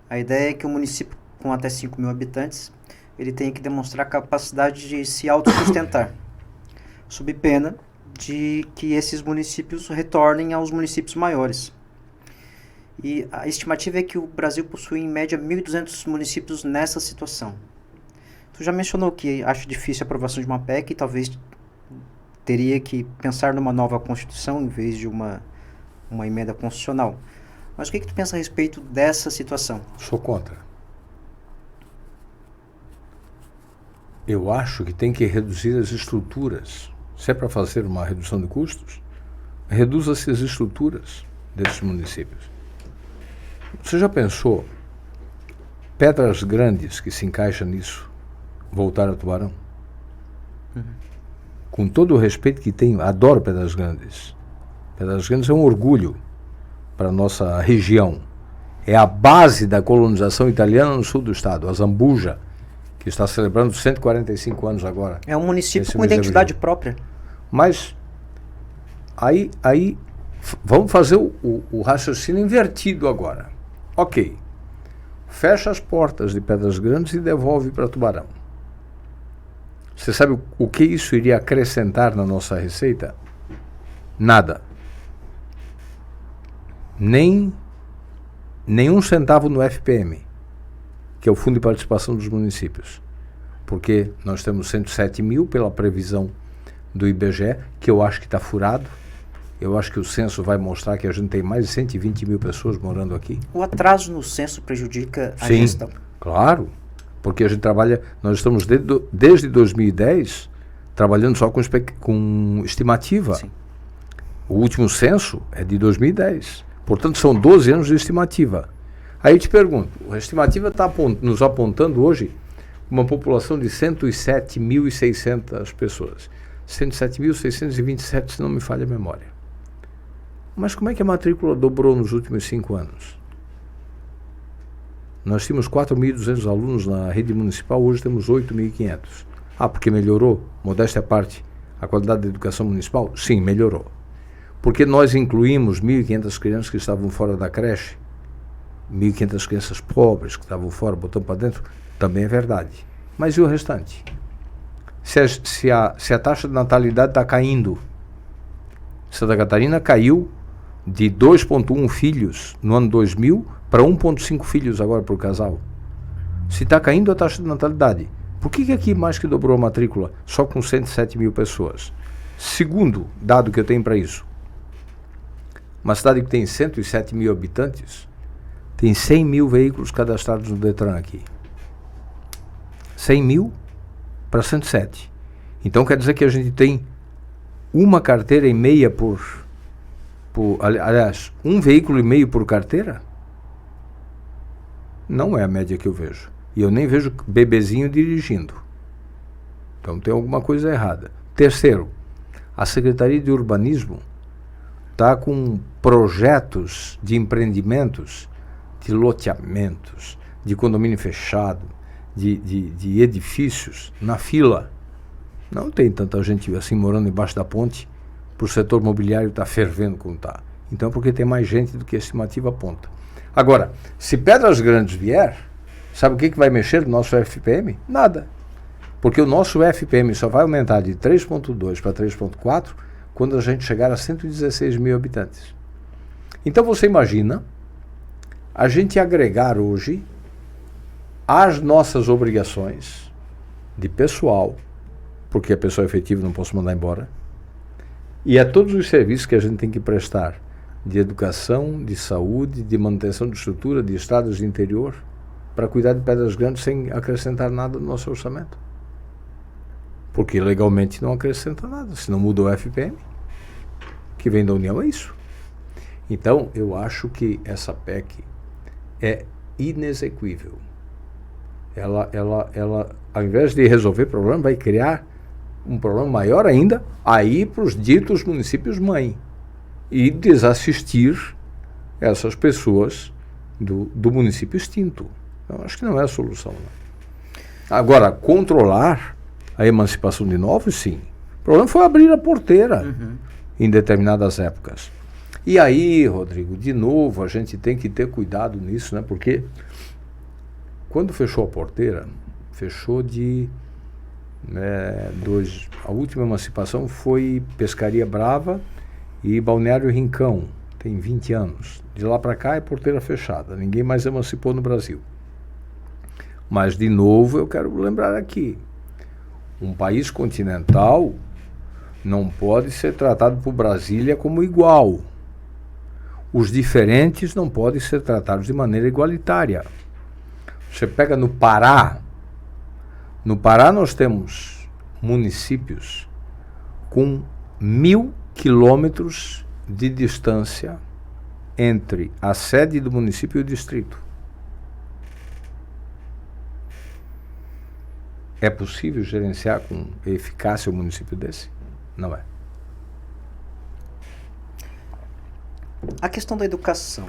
A ideia é que o município com até 5.000 habitantes ele tem que demonstrar a capacidade de se autossustentar, sob pena de que esses municípios retornem aos municípios maiores. E a estimativa é que o Brasil possui em média 1.200 municípios nessa situação. Tu já mencionou que acho difícil a aprovação de uma PEC e talvez teria que pensar numa nova Constituição em vez de uma emenda constitucional. Mas o que tu pensa a respeito dessa situação? Sou contra. Eu acho que tem que reduzir as estruturas. Se é para fazer uma redução de custos, reduza-se as estruturas desses municípios. Você já pensou Pedras Grandes, que se encaixa nisso, voltar a Tubarão? Com todo o respeito que tenho, adoro Pedras Grandes. Pedras Grandes é um orgulho para a nossa região. É a base da colonização italiana no sul do estado, a Zambuja, que está celebrando 145 anos agora. É um município com identidade própria. Mas aí vamos fazer o raciocínio invertido agora. Ok, fecha as portas de Pedras Grandes e devolve para Tubarão. Você sabe o que isso iria acrescentar na nossa receita? Nada. Nem um centavo no FPM, que é o Fundo de Participação dos Municípios. Porque nós temos 107 mil pela previsão do IBGE, que eu acho que está furado. Eu acho que o censo vai mostrar que a gente tem mais de 120 mil pessoas morando aqui. O atraso no censo prejudica a Sim, gestão? Claro, porque a gente trabalha, nós estamos desde 2010 trabalhando só com estimativa. Sim. O último censo é de 2010, portanto são 12 anos de estimativa. Aí eu te pergunto, a estimativa está nos apontando hoje uma população de 107.600 pessoas. 107.627, se não me falha a memória. Mas como é que a matrícula dobrou nos últimos 5 anos? Nós tínhamos 4.200 alunos na rede municipal, hoje temos 8.500. Ah, porque melhorou, modéstia à parte, a qualidade da educação municipal? Sim, melhorou. Porque nós incluímos 1.500 crianças que estavam fora da creche, 1.500 crianças pobres que estavam fora, botamos para dentro, também é verdade. Mas e o restante? Se a taxa de natalidade está caindo, Santa Catarina caiu de 2,1 filhos no ano 2000 para 1,5 filhos agora por casal. Se está caindo a taxa de natalidade, por que aqui mais que dobrou a matrícula só com 107 mil pessoas? Segundo dado que eu tenho para isso, uma cidade que tem 107 mil habitantes, tem 100 mil veículos cadastrados no Detran aqui. 100 mil para 107. Então quer dizer que a gente tem uma carteira e meia aliás, um veículo e meio por carteira? Não é a média que eu vejo. E eu nem vejo bebezinho dirigindo. Então tem alguma coisa errada. Terceiro, a Secretaria de Urbanismo está com projetos de empreendimentos, de loteamentos, de condomínio fechado, de edifícios na fila. Não tem tanta gente assim morando embaixo da ponte para o setor imobiliário estar fervendo como está. Então, porque tem mais gente do que a estimativa aponta. Agora, se Pedras Grandes vier, sabe o que vai mexer no nosso FPM? Nada. Porque o nosso FPM só vai aumentar de 3,2 para 3,4 quando a gente chegar a 116 mil habitantes. Então, você imagina a gente agregar hoje as nossas obrigações de pessoal, porque a pessoa efetiva não posso mandar embora, e a todos os serviços que a gente tem que prestar, de educação, de saúde, de manutenção de estrutura, de estradas de interior, para cuidar de Pedras Grandes sem acrescentar nada no nosso orçamento. Porque legalmente não acrescenta nada, se não muda o FPM, que vem da União, é isso. Então, eu acho que essa PEC é inexequível. Ela, ao invés de resolver o problema, vai criar um problema maior ainda aí para os ditos municípios mãe e desassistir essas pessoas do município extinto. Então, acho que não é a solução. Não. Agora, controlar a emancipação de novos, sim. O problema foi abrir a porteira em determinadas épocas. E aí, Rodrigo, de novo, a gente tem que ter cuidado nisso, né? Porque quando fechou a porteira, fechou de A última emancipação foi Pescaria Brava e Balneário Rincão, tem 20 anos. De lá para cá é porteira fechada, ninguém mais emancipou no Brasil. Mas, de novo, eu quero lembrar aqui, um país continental não pode ser tratado por Brasília como igual. Os diferentes não podem ser tratados de maneira igualitária. Você pega no Pará nós temos municípios com 1.000 quilômetros de distância entre a sede do município e o distrito. É possível gerenciar com eficácia um município desse? Não é. A questão da educação.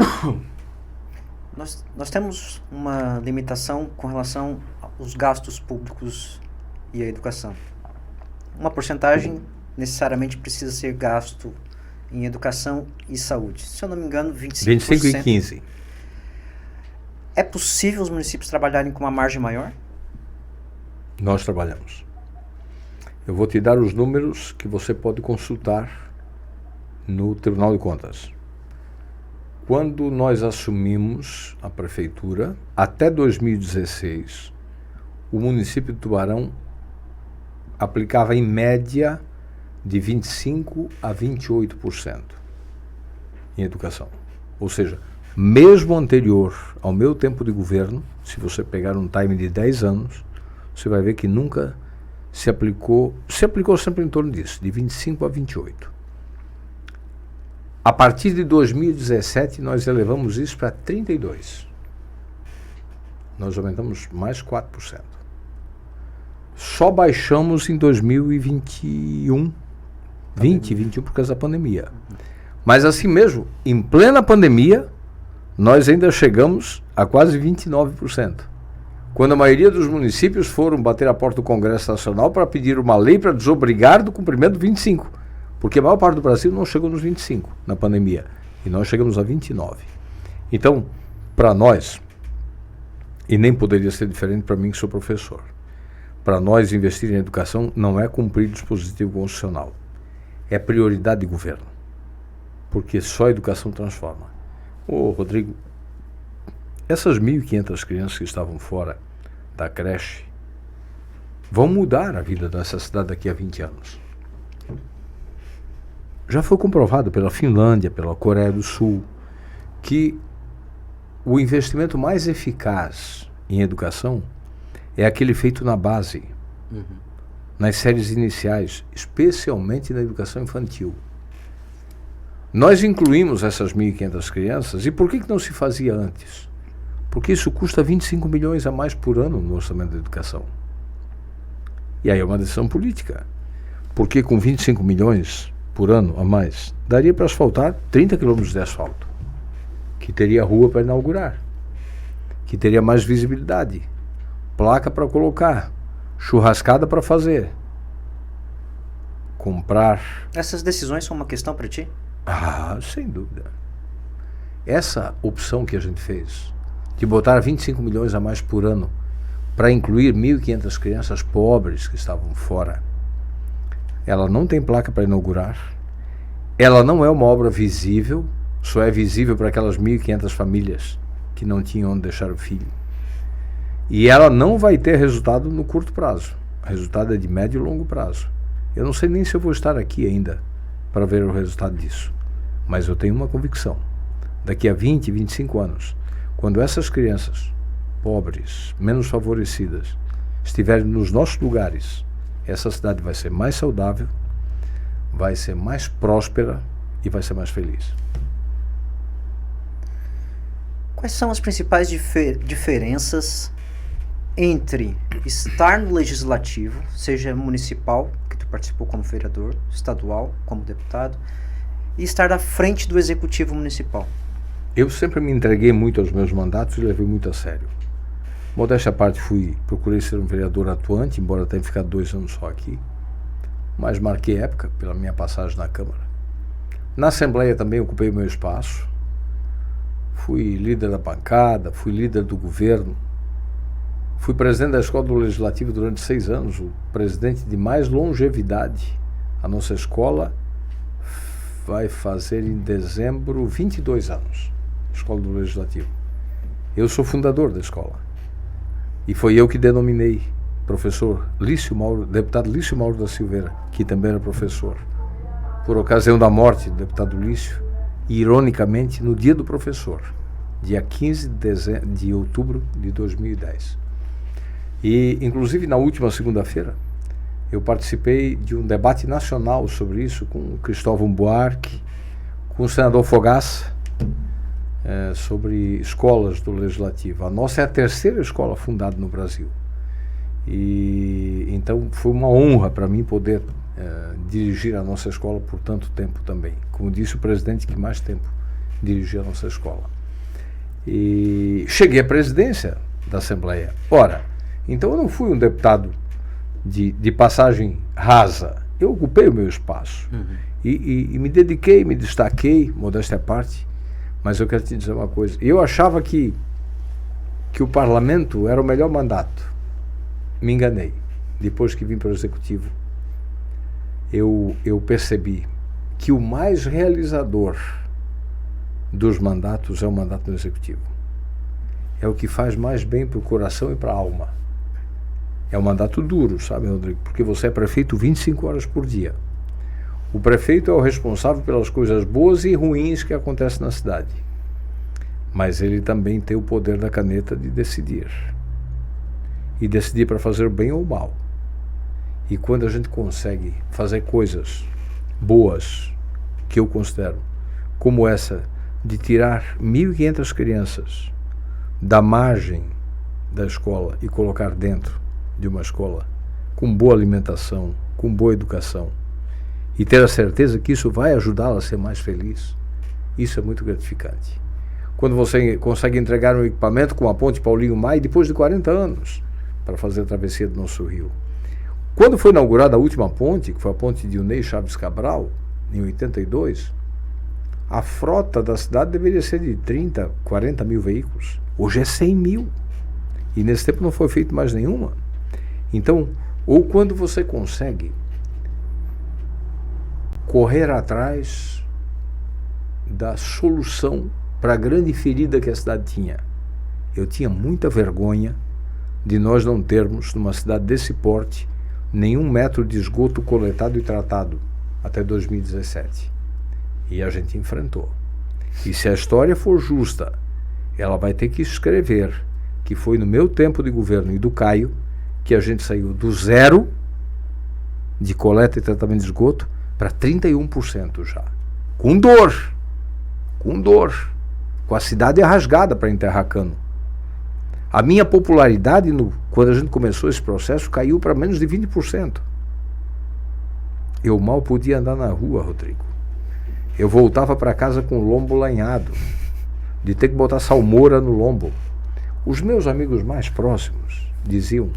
Nós temos uma limitação com relação aos gastos públicos e à educação. Uma porcentagem necessariamente precisa ser gasto em educação e saúde. Se eu não me engano, 25%. 25 e 15. É possível os municípios trabalharem com uma margem maior? Nós trabalhamos. Eu vou te dar os números que você pode consultar no Tribunal de Contas. Quando nós assumimos a prefeitura, até 2016, o município de Tubarão aplicava em média de 25% a 28% em educação. Ou seja, mesmo anterior ao meu tempo de governo, se você pegar um time de 10 anos, você vai ver que nunca se aplicou sempre em torno disso, de 25% a 28%. A partir de 2017, nós elevamos isso para 32%. Nós aumentamos mais 4%. Só baixamos em 2021, 2021 por causa da pandemia. Mas assim mesmo, em plena pandemia, nós ainda chegamos a quase 29%. Quando a maioria dos municípios foram bater a porta do Congresso Nacional para pedir uma lei para desobrigar do cumprimento do 25%. Porque a maior parte do Brasil não chegou nos 25% na pandemia. E nós chegamos a 29%. Então, para nós, e nem poderia ser diferente para mim que sou professor, para nós investir em educação não é cumprir dispositivo constitucional. É prioridade de governo. Porque só a educação transforma. Ô, Rodrigo, essas 1.500 crianças que estavam fora da creche vão mudar a vida dessa cidade daqui a 20 anos. Já foi comprovado pela Finlândia, pela Coreia do Sul, que o investimento mais eficaz em educação é aquele feito na base, nas séries iniciais, especialmente na educação infantil. Nós incluímos essas 1.500 crianças, e por que não se fazia antes? Porque isso custa 25 milhões a mais por ano no orçamento da educação. E aí é uma decisão política. Porque com 25 milhões por ano a mais, daria para asfaltar 30 quilômetros de asfalto, que teria rua para inaugurar, que teria mais visibilidade, placa para colocar, churrascada para fazer, comprar. Essas decisões são uma questão para ti? Ah, sem dúvida. Essa opção que a gente fez, de botar 25 milhões a mais por ano para incluir 1.500 crianças pobres que estavam fora, ela não tem placa para inaugurar, ela não é uma obra visível, só é visível para aquelas 1.500 famílias que não tinham onde deixar o filho. E ela não vai ter resultado no curto prazo, o resultado é de médio e longo prazo. Eu não sei nem se eu vou estar aqui ainda para ver o resultado disso, mas eu tenho uma convicção, daqui a 20, 25 anos, quando essas crianças pobres, menos favorecidas, estiverem nos nossos lugares, essa cidade vai ser mais saudável, vai ser mais próspera e vai ser mais feliz. Quais são as principais diferenças entre estar no legislativo, seja municipal, que tu participou como vereador, estadual, como deputado, e estar à frente do executivo municipal? Eu sempre me entreguei muito aos meus mandatos e levei muito a sério. Modéstia à parte, procurei ser um vereador atuante, embora tenha ficado 2 anos só aqui, mas marquei época pela minha passagem na Câmara. Na Assembleia também ocupei o meu espaço, fui líder da bancada, fui líder do governo, Fui presidente da Escola do Legislativo durante 6 anos, o presidente de mais longevidade. A nossa escola vai fazer em dezembro 22 anos, Escola do Legislativo. Eu sou fundador da escola. E foi eu que denominei professor Lício Mauro, deputado Lício Mauro da Silveira, que também era professor, por ocasião da morte do deputado Lício, e, ironicamente, no dia do professor, dia 15 de outubro de 2010. E, inclusive, na última segunda-feira, eu participei de um debate nacional sobre isso com o Cristóvão Buarque, com o senador Fogaça, sobre escolas do Legislativo. A nossa é a terceira escola fundada no Brasil. E então foi uma honra para mim poder dirigir a nossa escola por tanto tempo também. Como disse o presidente, que mais tempo dirigia a nossa escola. E cheguei à presidência da Assembleia. Ora, então eu não fui um deputado de passagem rasa. Eu ocupei o meu espaço. E me dediquei, me destaquei, modéstia à parte. Mas eu quero te dizer uma coisa. Eu achava que o parlamento era o melhor mandato. Me enganei. Depois que vim para o executivo, eu percebi que o mais realizador dos mandatos é o mandato no executivo. É o que faz mais bem para o coração e para a alma. É um mandato duro, sabe, Rodrigo? Porque você é prefeito 25 horas por dia. O prefeito é o responsável pelas coisas boas e ruins que acontecem na cidade. Mas ele também tem o poder da caneta de decidir. E decidir para fazer o bem ou o mal. E quando a gente consegue fazer coisas boas, que eu considero, como essa de tirar 1.500 crianças da margem da escola e colocar dentro de uma escola com boa alimentação, com boa educação, e ter a certeza que isso vai ajudá-la a ser mais feliz, isso é muito gratificante. Quando você consegue entregar um equipamento com a ponte Paulinho Maia depois de 40 anos para fazer a travessia do nosso rio. Quando foi inaugurada a última ponte, que foi a ponte de Unei Chaves Cabral, em 82, a frota da cidade deveria ser de 30, 40 mil veículos. Hoje é 100 mil. E nesse tempo não foi feito mais nenhuma. Então, ou quando você consegue correr atrás da solução para a grande ferida que a cidade tinha. Eu tinha muita vergonha de nós não termos, numa cidade desse porte, nenhum metro de esgoto coletado e tratado até 2017. E a gente enfrentou. E se a história for justa, ela vai ter que escrever que foi no meu tempo de governo e do Caio que a gente saiu do 0 de coleta e tratamento de esgoto para 31% já. Com dor. Com a cidade rasgada para enterrar cano. A minha popularidade, quando a gente começou esse processo, caiu para menos de 20%. Eu mal podia andar na rua, Rodrigo. Eu voltava para casa com o lombo lanhado, de ter que botar salmoura no lombo. Os meus amigos mais próximos diziam: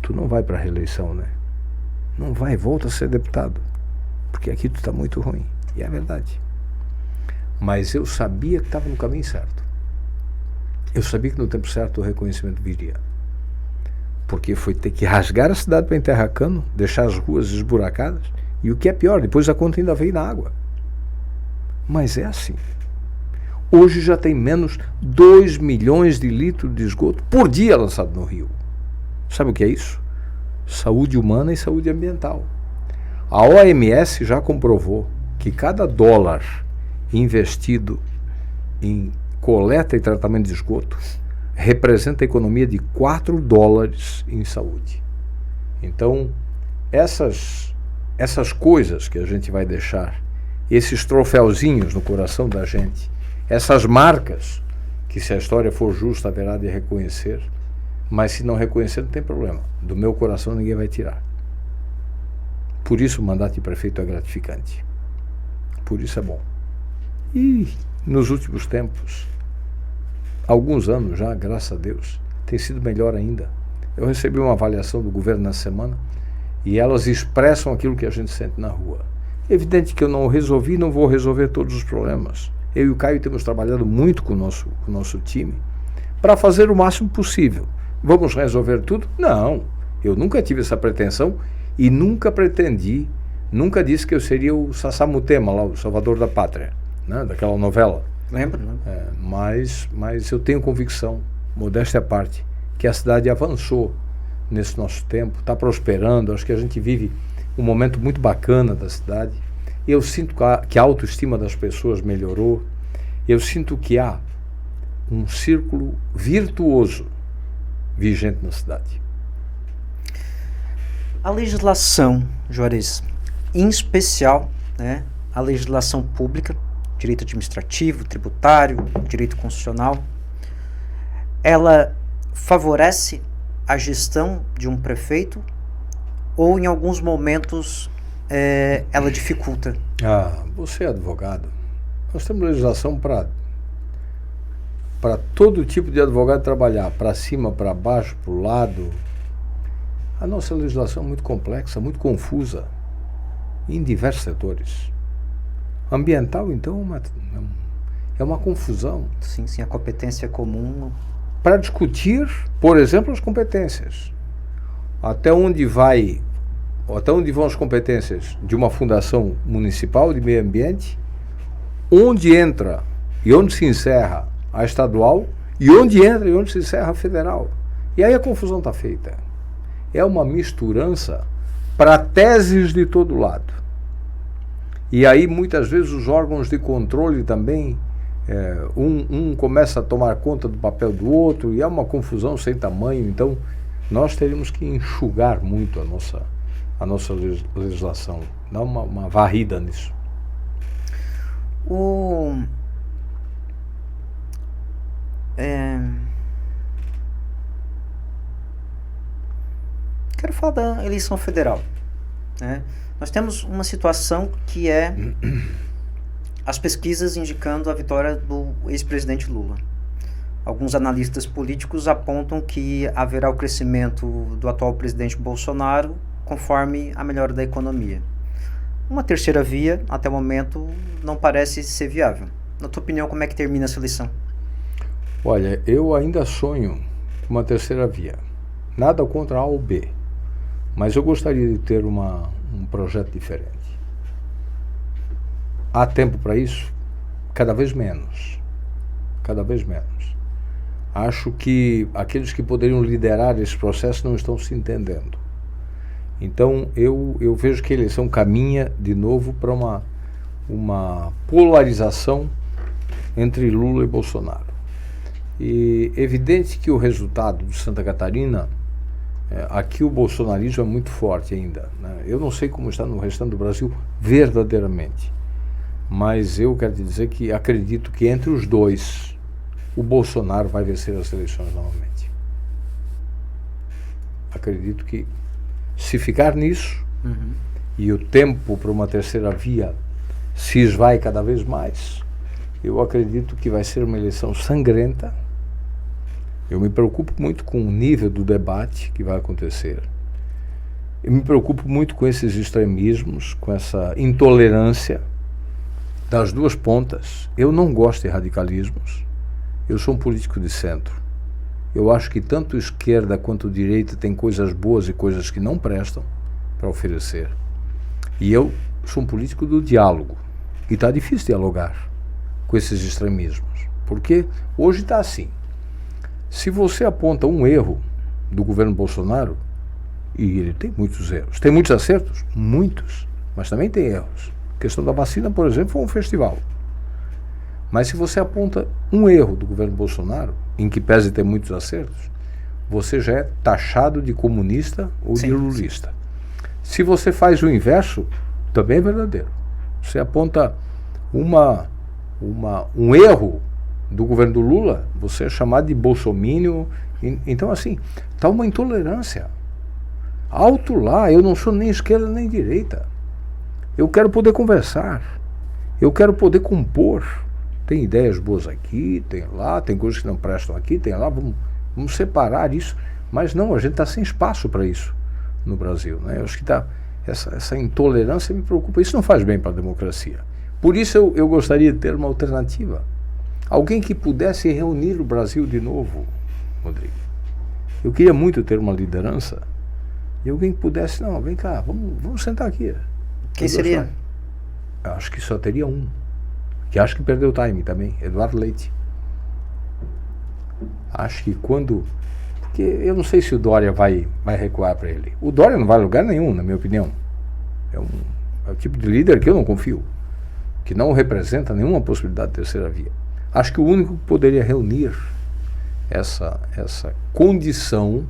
tu não vai para a reeleição, né? Não vai, volta a ser deputado, porque aqui tu está muito ruim. E é verdade. Mas eu sabia que estava no caminho certo. Eu sabia que no tempo certo o reconhecimento viria. Porque foi ter que rasgar a cidade para enterrar cano, deixar as ruas esburacadas, e o que é pior, depois a conta ainda veio na água. Mas é assim. Hoje já tem menos 2 milhões de litros de esgoto por dia lançado no rio. Sabe o que é isso? Saúde humana e saúde ambiental. A OMS já comprovou que cada dólar investido em coleta e tratamento de esgoto representa a economia de 4 dólares em saúde. Então, essas coisas que a gente vai deixar, esses troféuzinhos no coração da gente, essas marcas, que se a história for justa haverá de reconhecer, mas se não reconhecer não tem problema, do meu coração ninguém vai tirar. Por isso o mandato de prefeito é gratificante, por isso é bom. E nos últimos tempos, alguns anos já, graças a Deus, tem sido melhor ainda. Eu recebi uma avaliação do governo na semana e elas expressam aquilo que a gente sente na rua. É evidente que eu não resolvi, não vou resolver todos os problemas. Eu e o Caio temos trabalhado muito com o nosso time para fazer o máximo possível, vamos resolver tudo? Não, eu nunca tive essa pretensão e nunca pretendi, nunca disse que eu seria o Sassamutema, lá, o Salvador da Pátria, né, daquela novela. Lembra, né? Mas eu tenho convicção, modéstia à parte, que a cidade avançou nesse nosso tempo, está prosperando. Acho que a gente vive um momento muito bacana da cidade. Eu sinto que a autoestima das pessoas melhorou. Eu sinto que há um círculo virtuoso vigente na cidade. A legislação, Juarez, em especial, né, a legislação pública, direito administrativo, tributário, direito constitucional, ela favorece a gestão de um prefeito ou em alguns momentos ela dificulta? Você é advogado. Nós temos legislação para todo tipo de advogado trabalhar, para cima, para baixo, para o lado. A nossa legislação é muito complexa, muito confusa, em diversos setores. Ambiental, então, é uma confusão. Sim, sim, a competência comum. Para discutir, por exemplo, as competências. Até onde vão as competências de uma fundação municipal de meio ambiente, onde entra e onde se encerra a estadual, e onde entra e onde se encerra a federal. E aí a confusão está feita. É uma misturança para teses de todo lado. E aí muitas vezes os órgãos de controle também, um começa a tomar conta do papel do outro, e é uma confusão sem tamanho. Então nós teríamos que enxugar muito a nossa legislação, dar uma varrida nisso. Quero falar da eleição federal, né? Nós temos uma situação que é as pesquisas indicando a vitória do ex-presidente Lula. Alguns analistas políticos apontam que haverá o crescimento do atual presidente Bolsonaro conforme a melhora da economia. Uma terceira via, até o momento, não parece ser viável. Na tua opinião, como é que termina essa eleição? Olha, eu ainda sonho com uma terceira via. Nada contra A ou B. Mas eu gostaria de ter um projeto diferente. Há tempo para isso? Cada vez menos. Cada vez menos. Acho que aqueles que poderiam liderar esse processo não estão se entendendo. Então, eu vejo que a eleição caminha de novo para uma polarização entre Lula e Bolsonaro. E evidente que o resultado de Santa Catarina, aqui o bolsonarismo é muito forte ainda, né? Eu não sei como está no restante do Brasil verdadeiramente, mas eu quero te dizer que acredito que entre os dois, o Bolsonaro vai vencer as eleições novamente. Acredito que se ficar nisso, e o tempo para uma terceira via se esvai cada vez mais, eu acredito que vai ser uma eleição sangrenta. Eu me preocupo muito com o nível do debate que vai acontecer. Eu me preocupo muito com esses extremismos, com essa intolerância das duas pontas. Eu não gosto de radicalismos. Eu sou um político de centro. Eu acho que tanto esquerda quanto direita tem coisas boas e coisas que não prestam para oferecer. E eu sou um político do diálogo. E está difícil dialogar com esses extremismos. Porque hoje está assim. Se você aponta um erro do governo Bolsonaro, e ele tem muitos erros, tem muitos acertos? Muitos, mas também tem erros. A questão da vacina, por exemplo, foi um festival. Mas se você aponta um erro do governo Bolsonaro, em que pese ter muitos acertos, você já é taxado de comunista ou de lulista. Se você faz o inverso, também é verdadeiro. Você aponta um erro do governo do Lula, você é chamado de bolsomínio. Então, assim, está uma intolerância. Alto lá, eu não sou nem esquerda nem direita. Eu quero poder conversar. Eu quero poder compor. Tem ideias boas aqui, tem lá, tem coisas que não prestam aqui, tem lá, vamos separar isso. Mas não, a gente está sem espaço para isso no Brasil, né? Eu acho que essa intolerância me preocupa. Isso não faz bem para a democracia. Por isso eu gostaria de ter uma alternativa. Alguém que pudesse reunir o Brasil de novo, Rodrigo. Eu queria muito ter uma liderança e alguém que pudesse, não, vem cá, vamos sentar aqui. Quem seria? Eu acho que só teria um, que acho que perdeu o time também, Eduardo Leite. Acho que porque eu não sei se o Dória vai recuar para ele. O Dória não vai a lugar nenhum, na minha opinião. É o tipo de líder que eu não confio, que não representa nenhuma possibilidade de terceira via. Acho que o único que poderia reunir essa condição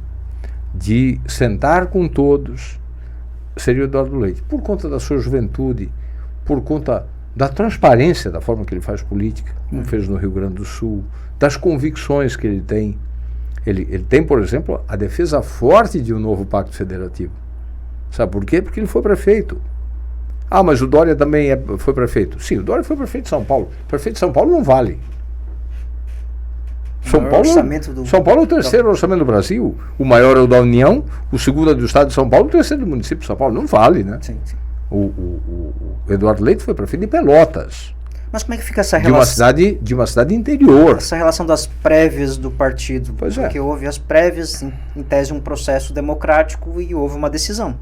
de sentar com todos seria o Eduardo Leite, por conta da sua juventude, por conta da transparência da forma que ele faz política, como fez no Rio Grande do Sul, das convicções que ele tem. Ele tem, por exemplo, a defesa forte de um novo pacto federativo. Sabe por quê? Porque ele foi prefeito. Ah, mas o Dória também foi prefeito. Sim, o Dória foi prefeito de São Paulo. Prefeito de São Paulo não vale. São Paulo é o terceiro orçamento do Brasil. O maior é o da União, o segundo é do Estado de São Paulo, o terceiro do município de São Paulo. Não vale, né? Sim. O Eduardo Leite foi prefeito de Pelotas. Mas como é que fica essa relação? De uma cidade interior. Essa relação das prévias do partido. Pois é. Porque houve as prévias, em tese, um processo democrático e houve uma decisão.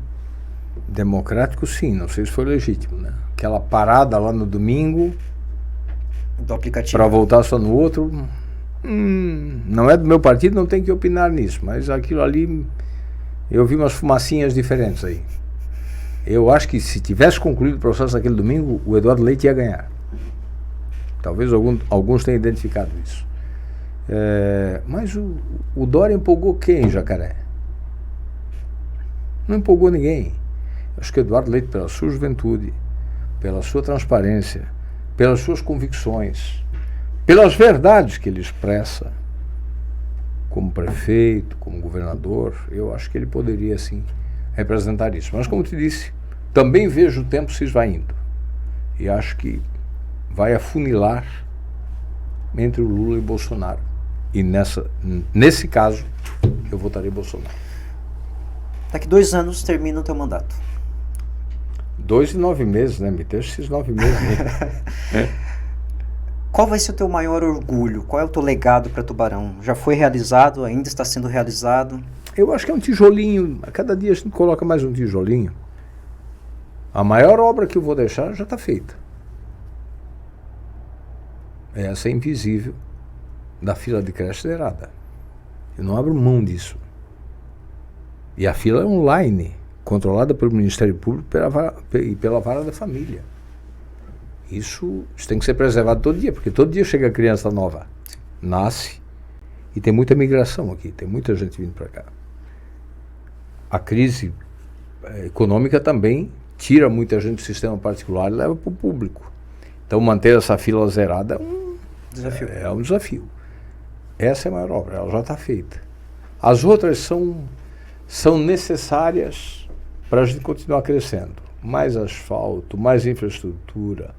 Democrático, sim. Não sei se foi legítimo, né? Aquela parada lá no domingo Do aplicativo. para voltar só no outro. Não é do meu partido, não tem que opinar nisso. Mas aquilo ali, eu vi umas fumacinhas diferentes aí. Eu acho que se tivesse concluído o processo naquele domingo, o Eduardo Leite ia ganhar. Talvez alguns tenham identificado isso. Mas o Dória empolgou quem, Jacaré? Não empolgou ninguém. Acho que o Eduardo Leite, pela sua juventude, pela sua transparência, pelas suas convicções, pelas verdades que ele expressa, como prefeito, como governador, eu acho que ele poderia, sim, representar isso. Mas, como te disse, também vejo o tempo se esvaindo. E acho que vai afunilar entre o Lula e o Bolsonaro. E nesse caso, eu votarei Bolsonaro. Daqui 2 anos termina o teu mandato. 2 e 9 meses, né? Me deixa esses 9 meses. Qual vai ser o teu maior orgulho? Qual é o teu legado para Tubarão? Já foi realizado? Ainda está sendo realizado? Eu acho que é um tijolinho. A cada dia a gente coloca mais um tijolinho. A maior obra que eu vou deixar já está feita. Essa é invisível da fila de creche zerada. Eu não abro mão disso. E a fila é online, controlada pelo Ministério Público e pela Vara da Família. Isso tem que ser preservado todo dia, porque todo dia chega criança nova, nasce, e tem muita migração aqui, tem muita gente vindo para cá. A crise econômica também tira muita gente do sistema particular e leva para o público. Então manter essa fila zerada é um desafio. Essa é a maior obra, ela já está feita. As outras são necessárias para a gente continuar crescendo. Mais asfalto, mais infraestrutura,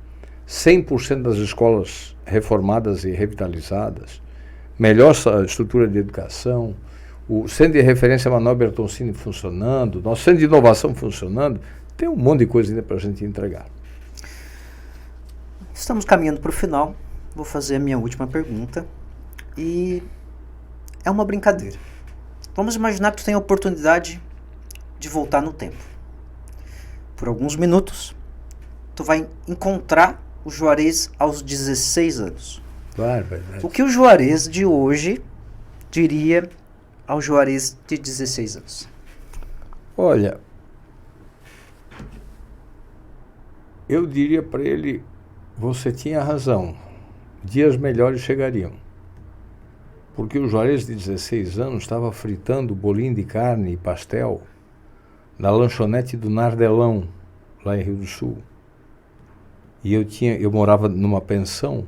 100% das escolas reformadas e revitalizadas, melhor estrutura de educação, o centro de referência Manuel Bertoncini funcionando, nosso centro de inovação funcionando, tem um monte de coisa ainda para a gente entregar. Estamos caminhando para o final. Vou fazer a minha última pergunta. E é uma brincadeira. Vamos imaginar que tu tem a oportunidade de voltar no tempo. Por alguns minutos, tu vai encontrar o Juarez aos 16 anos. O que o Juarez de hoje diria ao Juarez de 16 anos? Olha, eu diria para ele, você tinha razão, dias melhores chegariam. Porque o Juarez de 16 anos estava fritando bolinho de carne e pastel na lanchonete do Nardelão, lá em Rio do Sul. E eu morava numa pensão,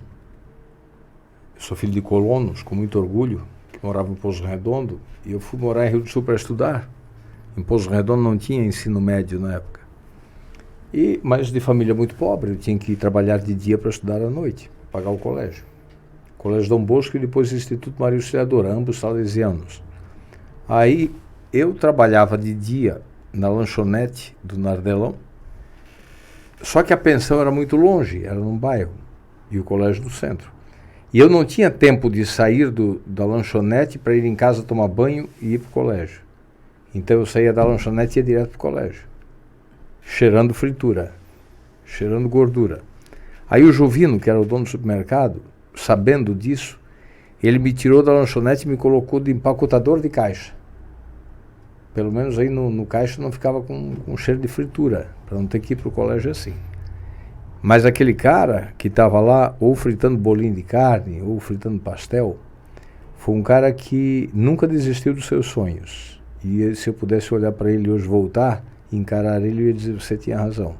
eu sou filho de colonos, com muito orgulho, que morava em Pouso Redondo, e eu fui morar em Rio do Sul para estudar. Em Pouso Redondo não tinha ensino médio na época. Mas de família muito pobre, eu tinha que ir trabalhar de dia para estudar à noite, pagar o colégio. Colégio Dom Bosco e depois o Instituto Maria Auxiliadora, ambos salesianos. Aí eu trabalhava de dia na lanchonete do Nardelão, só que a pensão era muito longe, era num bairro, e o colégio no centro. E eu não tinha tempo de sair da lanchonete para ir em casa tomar banho e ir para o colégio. Então eu saía da lanchonete e ia direto para o colégio, cheirando fritura, cheirando gordura. Aí o Jovino, que era o dono do supermercado, sabendo disso, ele me tirou da lanchonete e me colocou de empacotador de caixa. Pelo menos aí no caixa não ficava com cheiro de fritura, para não ter que ir para o colégio assim. Mas aquele cara que estava lá, ou fritando bolinho de carne, ou fritando pastel, foi um cara que nunca desistiu dos seus sonhos. E se eu pudesse olhar para ele hoje, voltar e encarar ele, eu ia dizer, você tinha razão.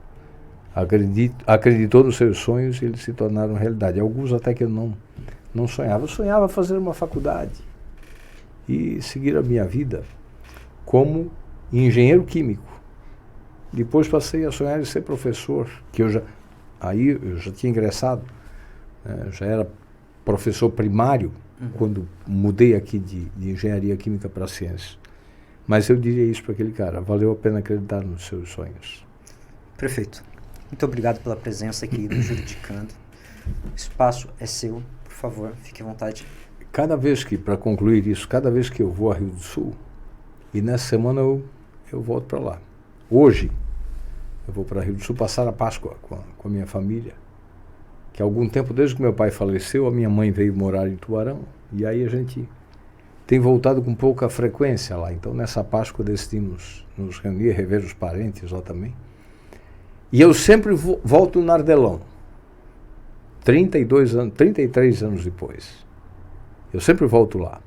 Acreditou nos seus sonhos e eles se tornaram realidade. Alguns até que eu não sonhava. Eu sonhava fazer uma faculdade e seguir a minha vida como engenheiro químico. Depois passei a sonhar em ser professor, que eu já tinha ingressado, já era professor primário, quando mudei aqui de engenharia química para ciência. Mas eu diria isso para aquele cara, valeu a pena acreditar nos seus sonhos. Prefeito, muito obrigado pela presença aqui no Juridicando. O espaço é seu, por favor, fique à vontade. Para concluir isso, cada vez que eu vou a Rio do Sul, e nessa semana eu volto para lá. Hoje, eu vou para Rio do Sul passar a Páscoa com a minha família, que há algum tempo, desde que meu pai faleceu, a minha mãe veio morar em Tubarão, e aí a gente tem voltado com pouca frequência lá. Então, nessa Páscoa decidimos nos reunir, rever os parentes lá também. E eu sempre volto no Nardelão, 33 anos depois. Eu sempre volto lá.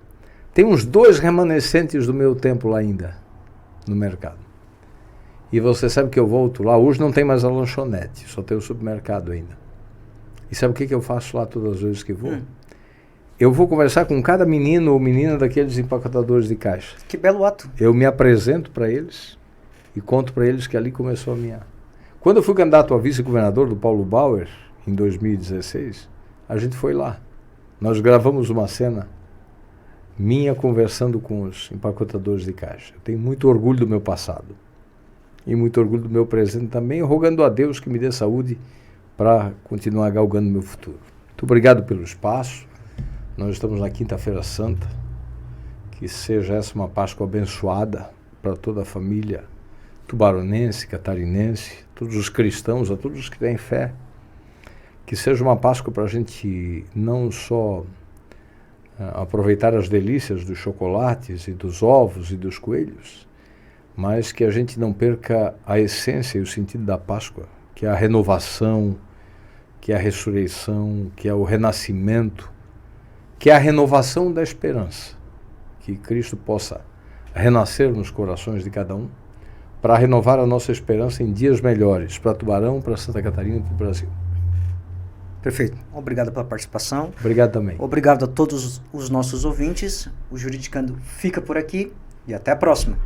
Tem uns 2 remanescentes do meu tempo lá ainda, no mercado. E você sabe que eu volto lá, hoje não tem mais a lanchonete, só tem o supermercado ainda. E sabe o que eu faço lá todas as vezes que vou? Eu vou conversar com cada menino ou menina daqueles empacotadores de caixa. Que belo ato. Eu me apresento para eles e conto para eles que ali começou a minha... Quando eu fui candidato a vice-governador do Paulo Bauer, em 2016, a gente foi lá. Nós gravamos uma cena minha conversando com os empacotadores de caixa. Eu tenho muito orgulho do meu passado e muito orgulho do meu presente também, rogando a Deus que me dê saúde para continuar galgando meu futuro. Muito obrigado pelo espaço. Nós estamos na Quinta-feira Santa. Que seja essa uma Páscoa abençoada para toda a família tubaronense, catarinense, todos os cristãos, a todos os que têm fé. Que seja uma Páscoa para a gente não só aproveitar as delícias dos chocolates e dos ovos e dos coelhos, mas que a gente não perca a essência e o sentido da Páscoa, que é a renovação, que é a ressurreição, que é o renascimento, que é a renovação da esperança. Que Cristo possa renascer nos corações de cada um, para renovar a nossa esperança em dias melhores, para Tubarão, para Santa Catarina e para o Brasil. Perfeito. Obrigado pela participação. Obrigado também. Obrigado a todos os nossos ouvintes. O Juridicando fica por aqui e até a próxima.